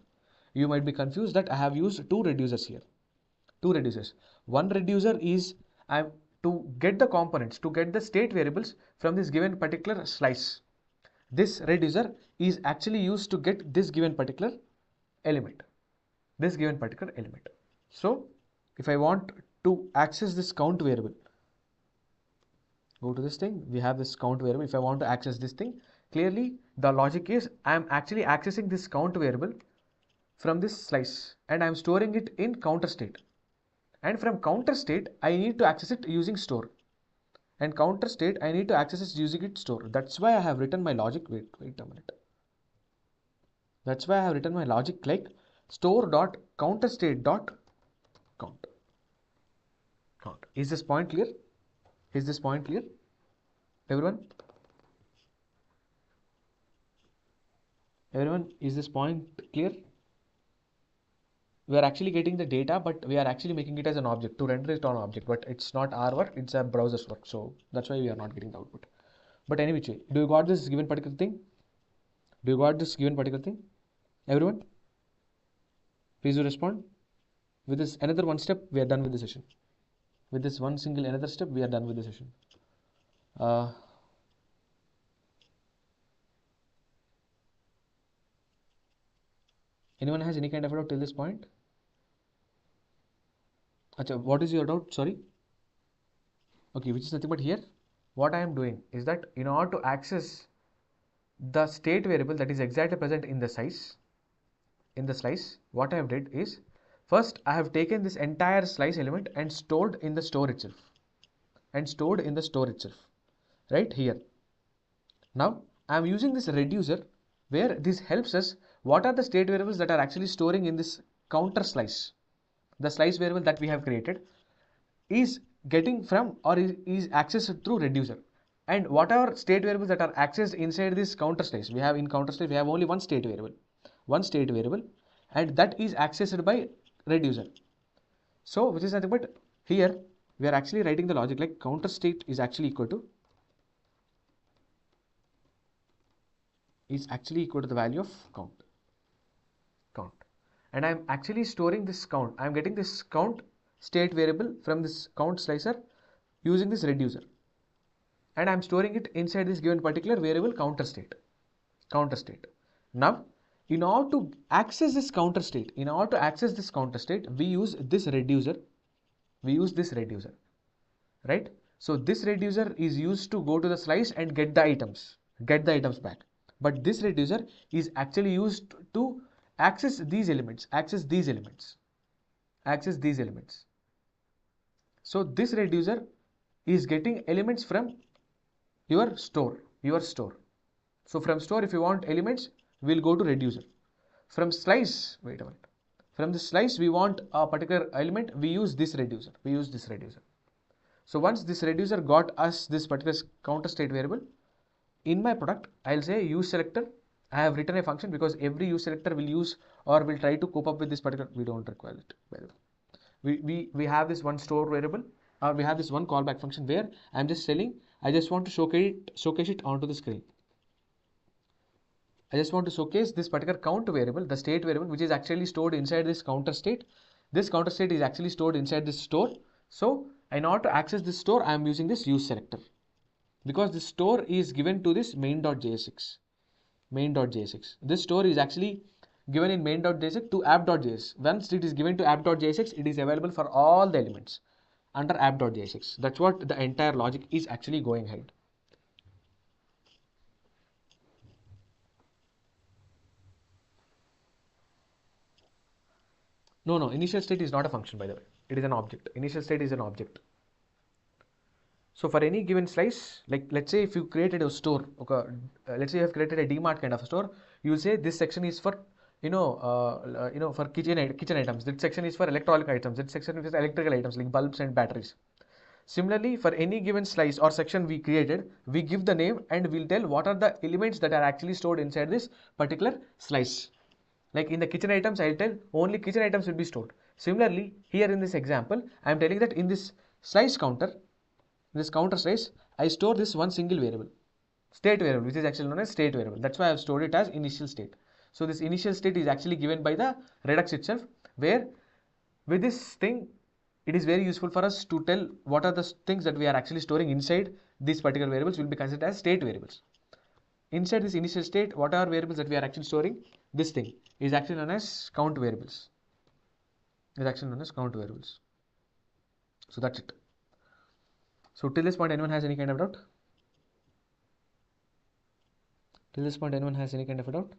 You might be confused that I have used two reducers here. One reducer is to get the components, to get the state variables from this given particular slice. this reducer is actually used to get this given particular element. So if I want to access this count variable, go to this thing, we have this count variable. If I want to access this thing, clearly the logic is I am actually accessing this count variable from this slice and I am storing it in counter state. And from counter state, I need to access it using store. And counter state, I need to access it using its store. That's why I have written my logic. Wait a minute. That's why I have written my logic like store dot counter state dot count. Is this point clear? Everyone? Is this point clear? We are actually getting the data, but we are actually making it as an object to render it on object, but it's not our work, it's a browser's work. So that's why we are not getting the output. But anyway, do you got this given particular thing? Everyone? Please do respond. With this another one step, we are done with the session. With this one single another step, we are done with the session. Anyone has any kind of a doubt till this point? Achha, what is your doubt? Sorry. Okay, which is nothing but here. What I am doing is that in order to access the state variable that is exactly present in the slice, what I have did is first I have taken this entire slice element and stored in the store itself. Right here. Now I am using this reducer where this helps us. What are the state variables that are actually storing in this counter slice? The slice variable that we have created is getting from or is accessed through reducer. And whatever state variables that are accessed inside this counter slice, we have only one state variable, and that is accessed by reducer. So which is nothing but here we are actually writing the logic like counter state is actually equal to the value of count, and I am actually storing this count. I am getting this count state variable from this count slicer using this reducer, and I am storing it inside this given particular variable counter state. Now in order to access this counter state, we use this reducer. Right? So this reducer is used to go to the slice and get the items back. But this reducer is actually used to access these elements. So this reducer is getting elements from your store. So from store, if you want elements, we'll go to reducer. From slice, from the slice we want a particular element, we use this reducer. So once this reducer got us this particular counter state variable, in my product I'll say use selector. I have written a function because every use selector will use or will try to cope up with this particular. We don't require it. We have this one store variable, or we have this one callback function where I'm just telling I just want to showcase it onto the screen. I just want to showcase this particular count variable, the state variable, which is actually stored inside this counter state. This counter state is actually stored inside this store. So in order to access this store, I am using this use selector, because this store is given to this main.jsx. This store is actually given in main.jsx to app.js. Once it is given to app.jsx, it is available for all the elements under app.jsx. That's what the entire logic is actually going ahead. No, initial state is not a function, by the way. It is an object. Initial state is an object. So for any given slice, like let's say if you created a store, okay, let's say you have created a DMart kind of a store, you will say this section is for for kitchen items. This section is for electronic items. This section is for electrical items like bulbs and batteries. Similarly, for any given slice or section we created, we give the name and we'll tell what are the elements that are actually stored inside this particular slice. Like in the kitchen items, I'll tell only kitchen items will be stored. Similarly, here in this example, I am telling that in this slice counter, slice, I store this one single variable, state variable, which is actually known as state variable. That's why I have stored it as initial state. So this initial state is actually given by the Redux itself, where with this thing, it is very useful for us to tell what are the things that we are actually storing inside these particular variables will be considered as state variables. inside this initial state, what are variables that we are actually storing? This thing is actually known as count variables. Is actually known as count variables. So that's it. So till this point, anyone has any kind of doubt? Till this point, anyone has any kind of a doubt?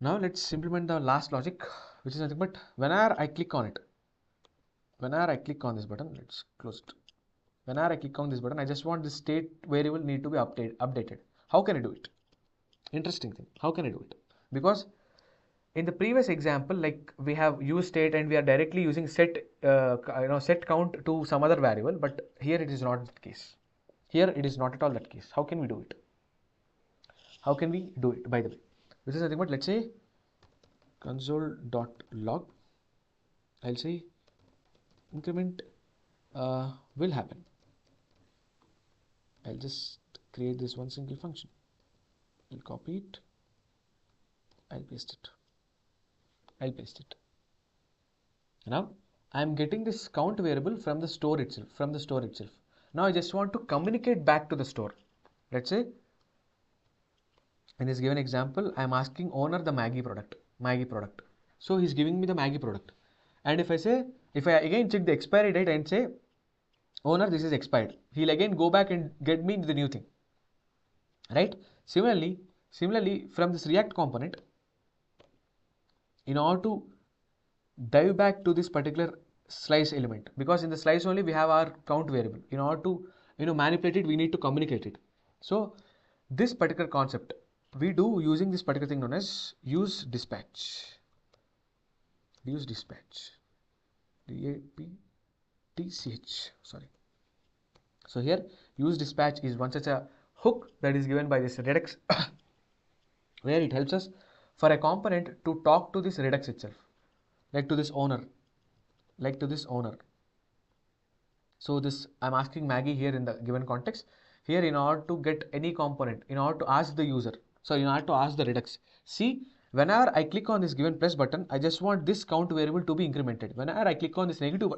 Now let's implement the last logic, which is nothing but whenever I click on it, whenever I click on this button, let's close it. Whenever I click on this button, I just want this state variable need to be updated. How can I do it? Interesting thing. How can I do it? Because in the previous example, like we have use state and we are directly using set set count to some other variable, but here it is not the case. Here it is not at all that case. How can we do it? How can we do it? By the way, this is nothing but, let's say, console.log. I'll say increment will happen. I'll just create this one single function. I'll copy it. I'll paste it. I'll paste it. Now I'm getting this count variable from the store itself. Now I just want to communicate back to the store. Let's say in this given example, I'm asking owner the Maggi product. So he's giving me the Maggi product. And if I again check the expiry date and say, owner, this is expired, he'll again go back and get me the new thing. Right? Similarly, from this React component, in order to dive back to this particular slice element, because in the slice only we have our count variable. In order to manipulate it, we need to communicate it. So this particular concept we do using this particular thing known as use dispatch. DAPTCH. Sorry. So here use dispatch is one such a hook that is given by this Redux where it helps us for a component to talk to this Redux itself, like to this owner. So this, I'm asking Maggie here in the given context. Here, in order to get any component, in order to ask the user, so in order to ask the Redux, see, whenever I click on this given plus button, I just want this count variable to be incremented. Whenever I click on this negative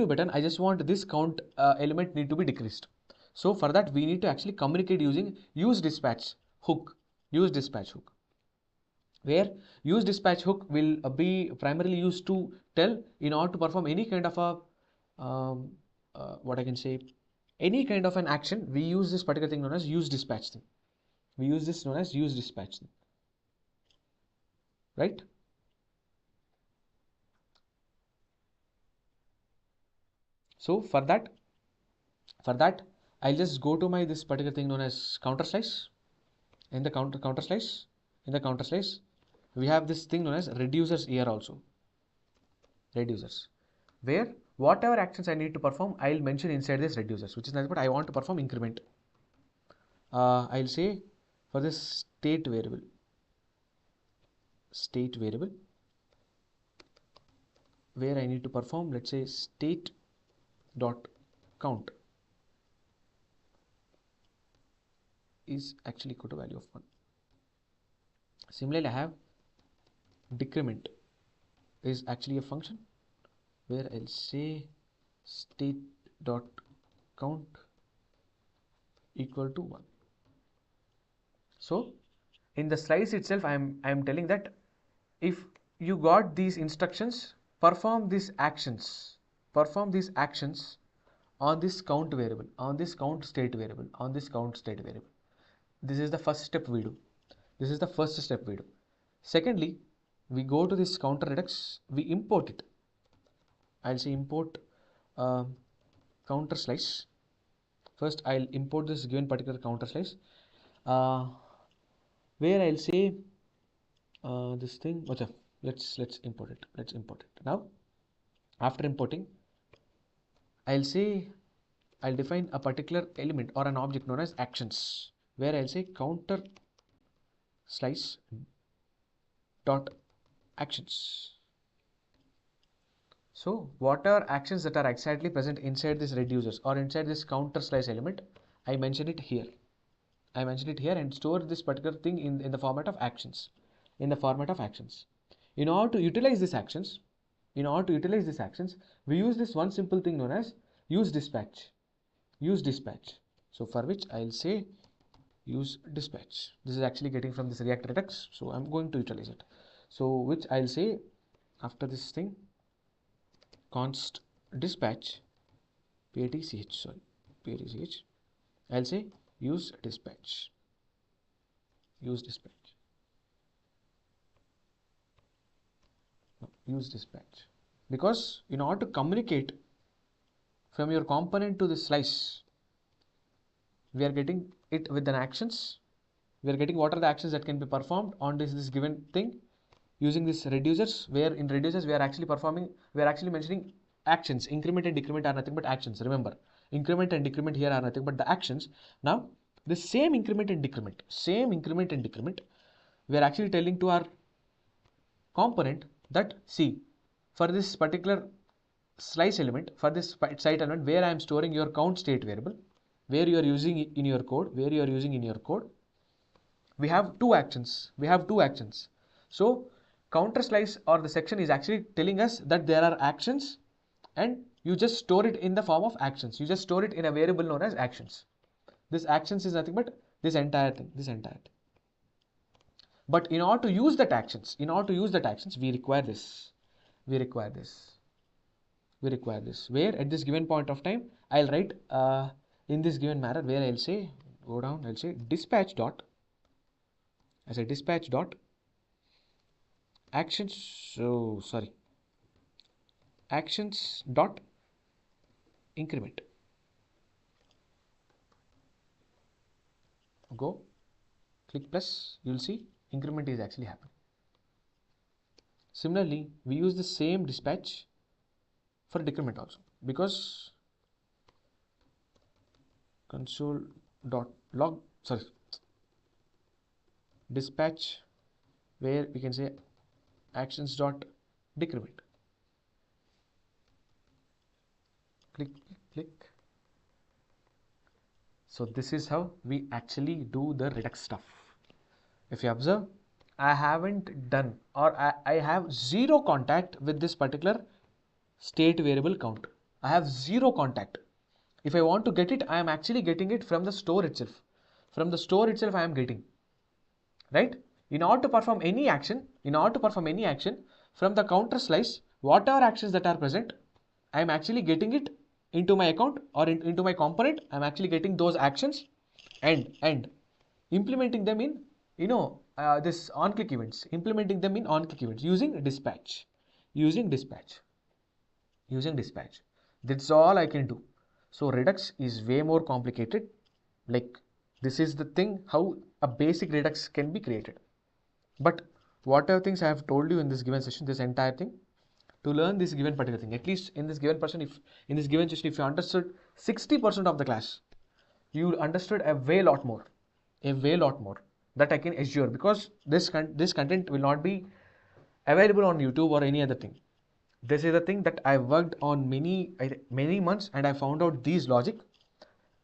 button, I just want this count element need to be decreased. So for that, we need to actually communicate using use dispatch hook. Where use dispatch hook will be primarily used to tell, in order to perform any kind of a what I can say, any kind of an action, we use this particular thing known as use dispatch thing. Right? So for that I'll just go to my this particular thing known as counter slice. In the counter slice, we have this thing known as reducers here also. Where whatever actions I need to perform, I'll mention inside this reducers, which is nothing but I want to perform increment. I'll say for this state variable, where I need to perform, let's say, state dot count is actually equal to value of 1. Similarly, I have decrement is actually a function where I'll say state dot count equal to 1. So in the slice itself, I am telling that if you got these instructions, perform these actions on this count variable, on this count state variable. This is the first step we do. Secondly, we go to this counter Redux, we import it. I'll say import counter slice. First, I'll import this given particular counter slice, where I'll say this thing. Let's import it. Now, after importing, I'll define a particular element or an object known as actions, where I'll say counter slice dot actions. So whatever actions that are exactly present inside this reducers or inside this counter slice element, I mention it here. And store this particular thing in the format of actions. in the format of actions. In order to utilize these actions, we use this one simple thing known as use dispatch. So for which I'll say use dispatch. This is actually getting from this React Redux, so I'm going to utilize it. So which I'll say after this thing, const dispatch, patch, I'll say use dispatch. Use dispatch, because in order to communicate from your component to the slice, we are getting it with an actions. We are getting what are the actions that can be performed on this given thing using this reducers, where in reducers we are actually mentioning actions. Increment and decrement are nothing but actions. Remember, increment and decrement here are nothing but the actions. Now the same increment and decrement, we are actually telling to our component that, see, for this particular slice element, for this site element where I am storing your count state variable, where you are using in your code, we have two actions. So counter slice or the section is actually telling us that there are actions, and you just store it in the form of actions. You just store it in a variable known as actions. This actions is nothing but this entire thing. But in order to use that actions, we require this. Where at this given point of time, I'll write in this given manner, where I'll say, go down, I'll say dispatch dot actions. Actions dot increment. Go, click plus, you'll see increment is actually happening. Similarly, we use the same dispatch for decrement also, because console.log, dispatch, where we can say actions.decrement. Click. So this is how we actually do the Redux stuff. If you observe, I haven't done, or I have zero contact with this particular state variable count. I have zero contact. If I want to get it, I am actually getting it from the store itself. I am getting, right? In order to perform any action, from the counter slice, whatever actions that are present, I am actually getting it into my account or into my component. I am actually getting those actions and implementing them in this on-click events, using dispatch. That's all I can do. So Redux is way more complicated. Like, this is the thing how a basic Redux can be created. But whatever things I have told you in this given session, this entire thing, to learn this given particular thing, at least in this given session, if you understood 60% of the class, you understood a way lot more that I can assure, because this content will not be available on YouTube or any other thing. This is a thing that I worked on many months, and I found out these logic.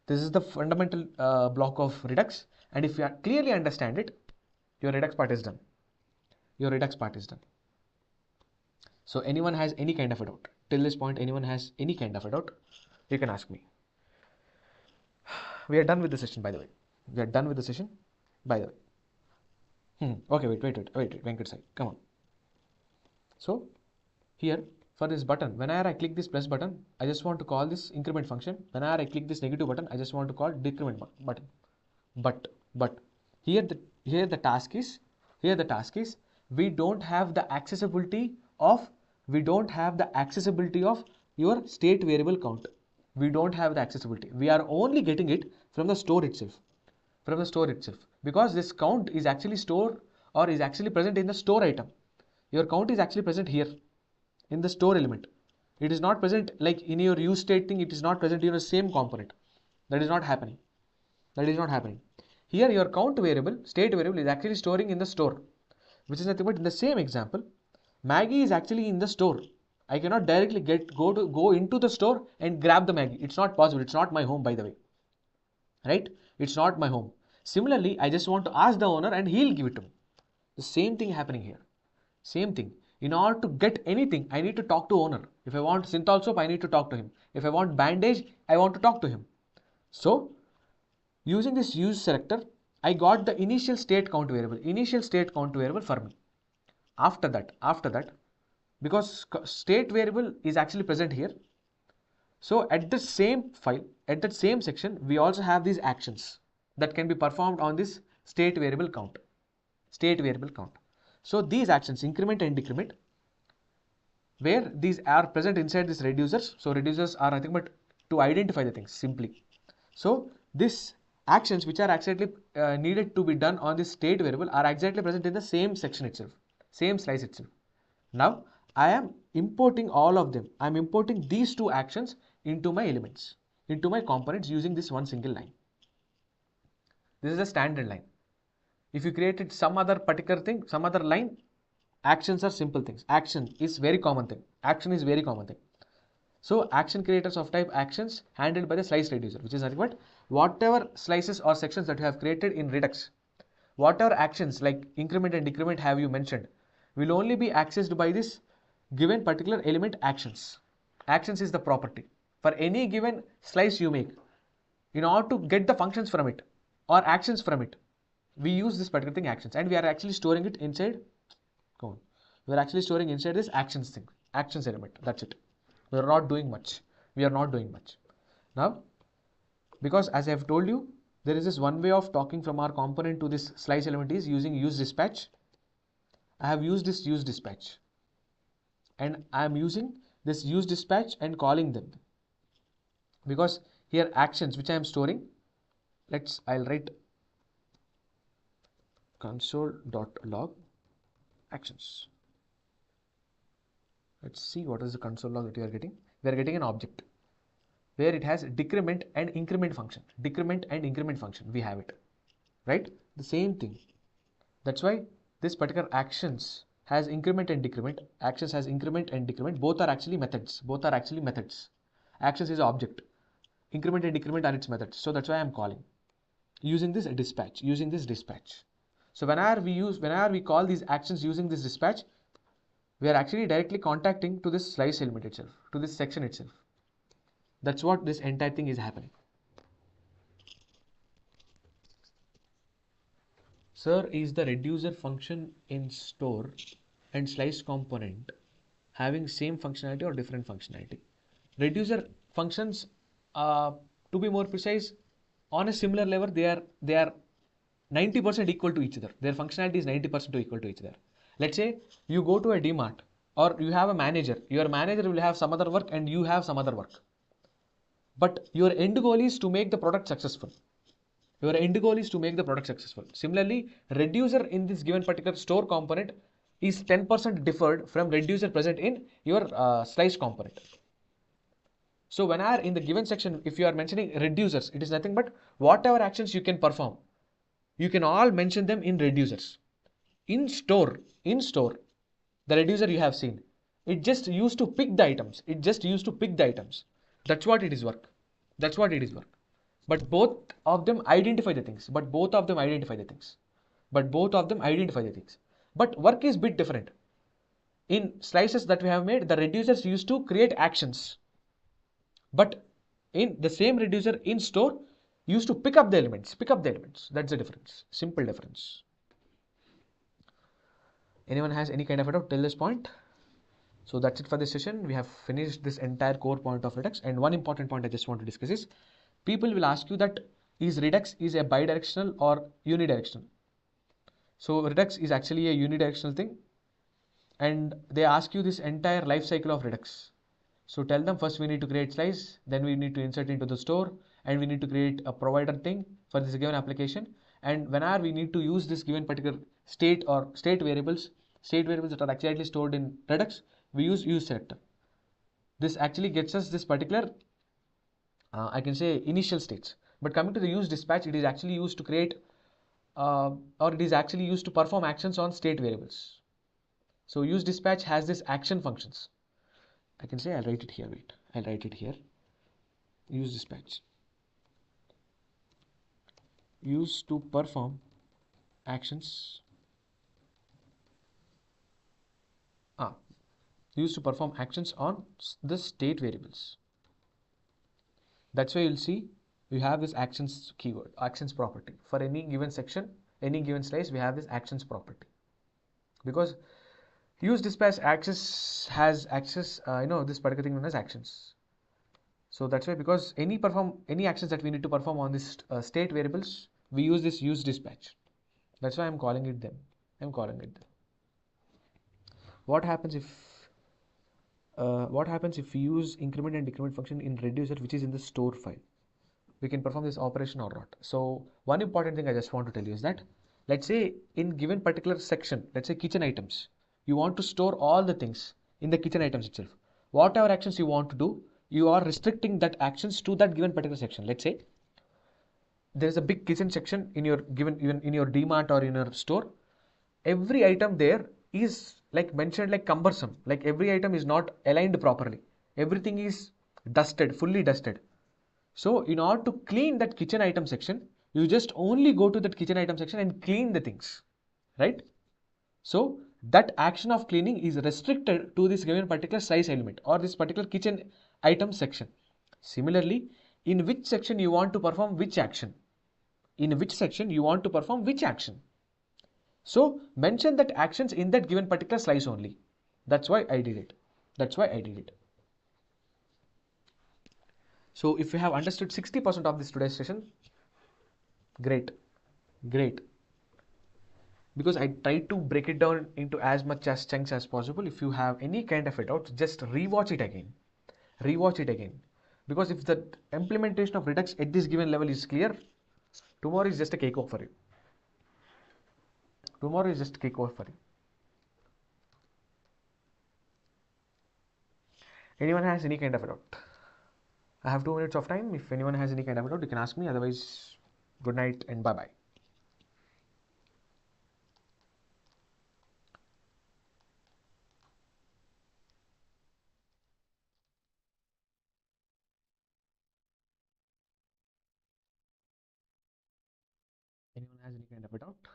This is the fundamental block of Redux, and if you clearly understand it, your Redux part is done. So anyone has any kind of a doubt till this point, you can ask me. We are done with the session, by the way. Okay, wait, Venkat Sai, come on. So here, for this button, whenever I click this plus button, I just want to call this increment function. Whenever I click this negative button, I just want to call decrement button. But here the task is we don't have the accessibility of your state variable count. We don't have the accessibility. We are only getting it from the store itself. Because this count is actually stored or is actually present in the store item. Your count is actually present here in the store element. It is not present like in your use state thing. It is not present in the same component. That is not happening. Here your count variable, state variable, is actually storing in the store, which is nothing but in the same example. Maggie is actually in the store. I cannot directly go into the store and grab the Maggie. It's not possible. It's not my home, by the way. Right? It's not my home. Similarly, I just want to ask the owner and he'll give it to me. The same thing happening here. Same thing. In order to get anything, I need to talk to owner. If I want synthol soap, I need to talk to him. If I want bandage, I want to talk to him. So using this use selector, I got the initial state count variable for me. After that, because state variable is actually present here. So at the same file, at that same section, we also have these actions that can be performed on this state variable count. So these actions, increment and decrement, where these are present inside these reducers. So reducers are nothing but to identify the things simply. So these actions which are actually needed to be done on this state variable are exactly present in the same section itself, same slice itself. Now I am importing all of them. I am importing these two actions into my elements, into my components using this one single line. This is a standard line. If you created some other particular thing, some other line, actions are simple things. Action is very common thing. So action creators of type actions handled by the slice reducer, which is nothing but whatever slices or sections that you have created in Redux, whatever actions like increment and decrement have you mentioned, will only be accessed by this given particular element actions. Actions is the property. For any given slice you make, in order to get the functions from it or actions from it, we use this particular thing actions, and we are actually storing it inside. We are actually storing inside this actions thing, actions element. That's it. We are not doing much. Now, because as I have told you, there is this one way of talking from our component to this slice element is using use dispatch. I have used this use dispatch, and I am using this use dispatch and calling them, because here actions which I am storing, I'll write console.log actions. Let's see what is the console log that we are getting. We are getting an object where it has decrement and increment function. We have it, right? The same thing. That's why this particular actions has increment and decrement. Both are actually methods. Actions is object. Increment and decrement are its methods. So that's why I'm calling using this dispatch. So whenever we call these actions using this dispatch, we are actually directly contacting to this slice element itself, to this section itself. That's what this entire thing is happening. Sir, is the reducer function in store and slice component having same functionality or different functionality? Reducer functions, to be more precise, on a similar level, they are 90% equal to each other. Their functionality is 90% equal to each other. Let's say you go to a DMart, or you have a manager. Your manager will have some other work and you have some other work. But your end goal is to make the product successful. Similarly, reducer in this given particular store component is 10% differed from reducer present in your slice component. So whenever in the given section, if you are mentioning reducers, it is nothing but whatever actions you can perform, you can all mention them in reducers. In store, the reducer you have seen, it just used to pick the items. That's what it is work. But both of them identify the things. But work is bit different. In slices that we have made, the reducers used to create actions. But in the same reducer in store, used to pick up the elements. That's the difference. Simple difference. Anyone has any kind of a doubt till this point? So that's it for this session. We have finished this entire core point of Redux. And one important point I just want to discuss is, people will ask you that is Redux is a bidirectional or unidirectional? So Redux is actually a unidirectional thing, and they ask you this entire life cycle of Redux. So tell them first we need to create slice, then we need to insert into the store, and we need to create a provider thing for this given application. And whenever we need to use this given particular state or state variables that are actually stored in Redux, we use selector. This actually gets us this particular, I can say, initial states. But coming to the use dispatch, it is actually used to create or it is actually used to perform actions on state variables. So use dispatch has this action functions. I can say, I'll write it here. Use dispatch used to perform actions used to perform actions on the state variables. That's why you'll see we have this actions keyword, actions property. For any given section, any given slice, we have this actions property. Because use dispatch access has access, this particular thing known as actions. So that's why, because any actions that we need to perform on this state variables, we use this use dispatch. That's why I'm calling it them. What happens if we use increment and decrement function in reducer, which is in the store file? We can perform this operation or not. So one important thing I just want to tell you is that, let's say in given particular section, let's say kitchen items, you want to store all the things in the kitchen items itself. Whatever actions you want to do, you are restricting that actions to that given particular section. Let's say there is a big kitchen section in your given, even in your DMart or in your store. Every item there is like mentioned like cumbersome, like every item is not aligned properly, everything is dusted, fully dusted. So in order to clean that kitchen item section, you just only go to that kitchen item section and clean the things, right? So that action of cleaning is restricted to this given particular size element or this particular kitchen item section. Similarly, in which section you want to perform which action, so mention that actions in that given particular slice only. That's why I did it. So if you have understood 60% of this today's session, great. Because I tried to break it down into as much as chunks as possible. If you have any kind of a doubt, just rewatch it again. Because if the implementation of Redux at this given level is clear, tomorrow is just a cakewalk for you. Anyone has any kind of a doubt? I have 2 minutes of time. If anyone has any kind of a doubt, you can ask me. Otherwise, good night and bye-bye. Anyone has any kind of a doubt?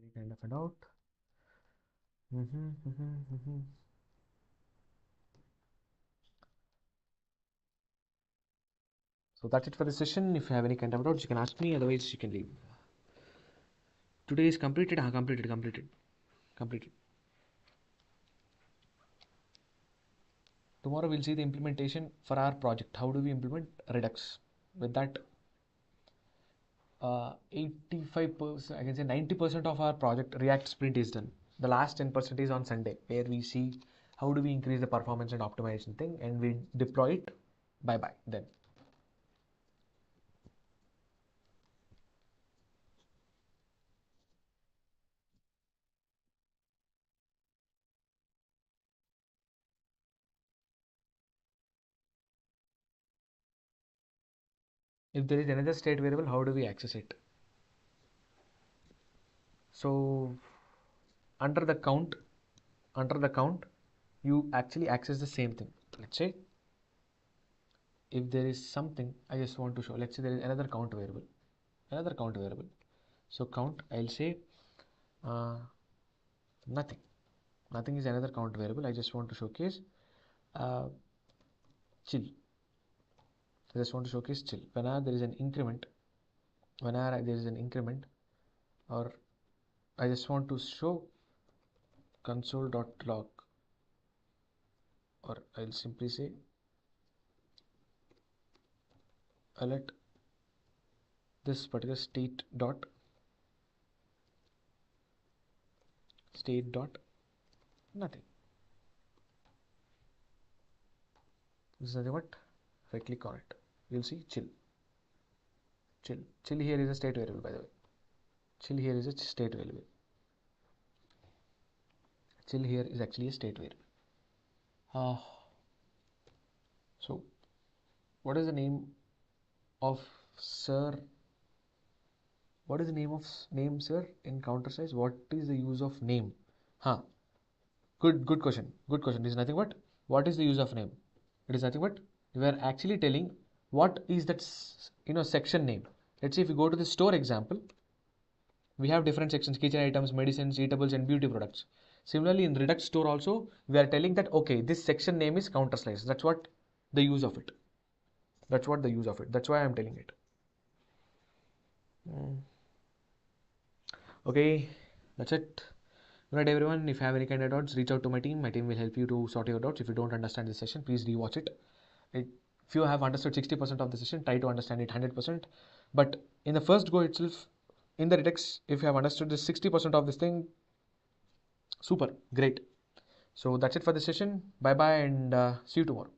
Any kind of a doubt? So that's it for the session. If you have any kind of doubts, you can ask me. Otherwise, you can leave. Today is completed. Completed. Tomorrow we'll see the implementation for our project. How do we implement Redux? With that, 85%, I can say 90% of our project React sprint is done. The last 10% is on Sunday, where we see how do we increase the performance and optimization thing, and we deploy it. Bye-bye then. If there is another state variable, how do we access it? So under the count, you actually access the same thing. Let's say if there is something I just want to show, let's say there is another count variable. So count, I'll say nothing is another count variable. I just want to showcase chill. Whenever there is an increment, or I just want to show console.log, or I'll simply say alert this particular state dot nothing. This is nothing but, if I click on it, you'll see chill here is a state variable, by the way. Chill here is actually a state variable. So what is the name of sir sir in counter size? What is the use of name? Good question. This is nothing but, what is the use of name? It is nothing but we are actually telling what is that section name. Let's say if you go to the store example, we have different sections: kitchen items, medicines, eatables, and beauty products. Similarly, in Redux store also, we are telling that, okay, this section name is counter slice. That's what the use of it. That's what the use of it. That's why I'm telling it. Okay, that's it. Alright, everyone. If you have any kind of doubts, reach out to my team. My team will help you to sort your doubts. If you don't understand this session, please rewatch it. If you have understood 60% of the session, try to understand it 100%. But in the first go itself, in the Redux, if you have understood this 60% of this thing, super, great. So that's it for the session. Bye bye, and see you tomorrow.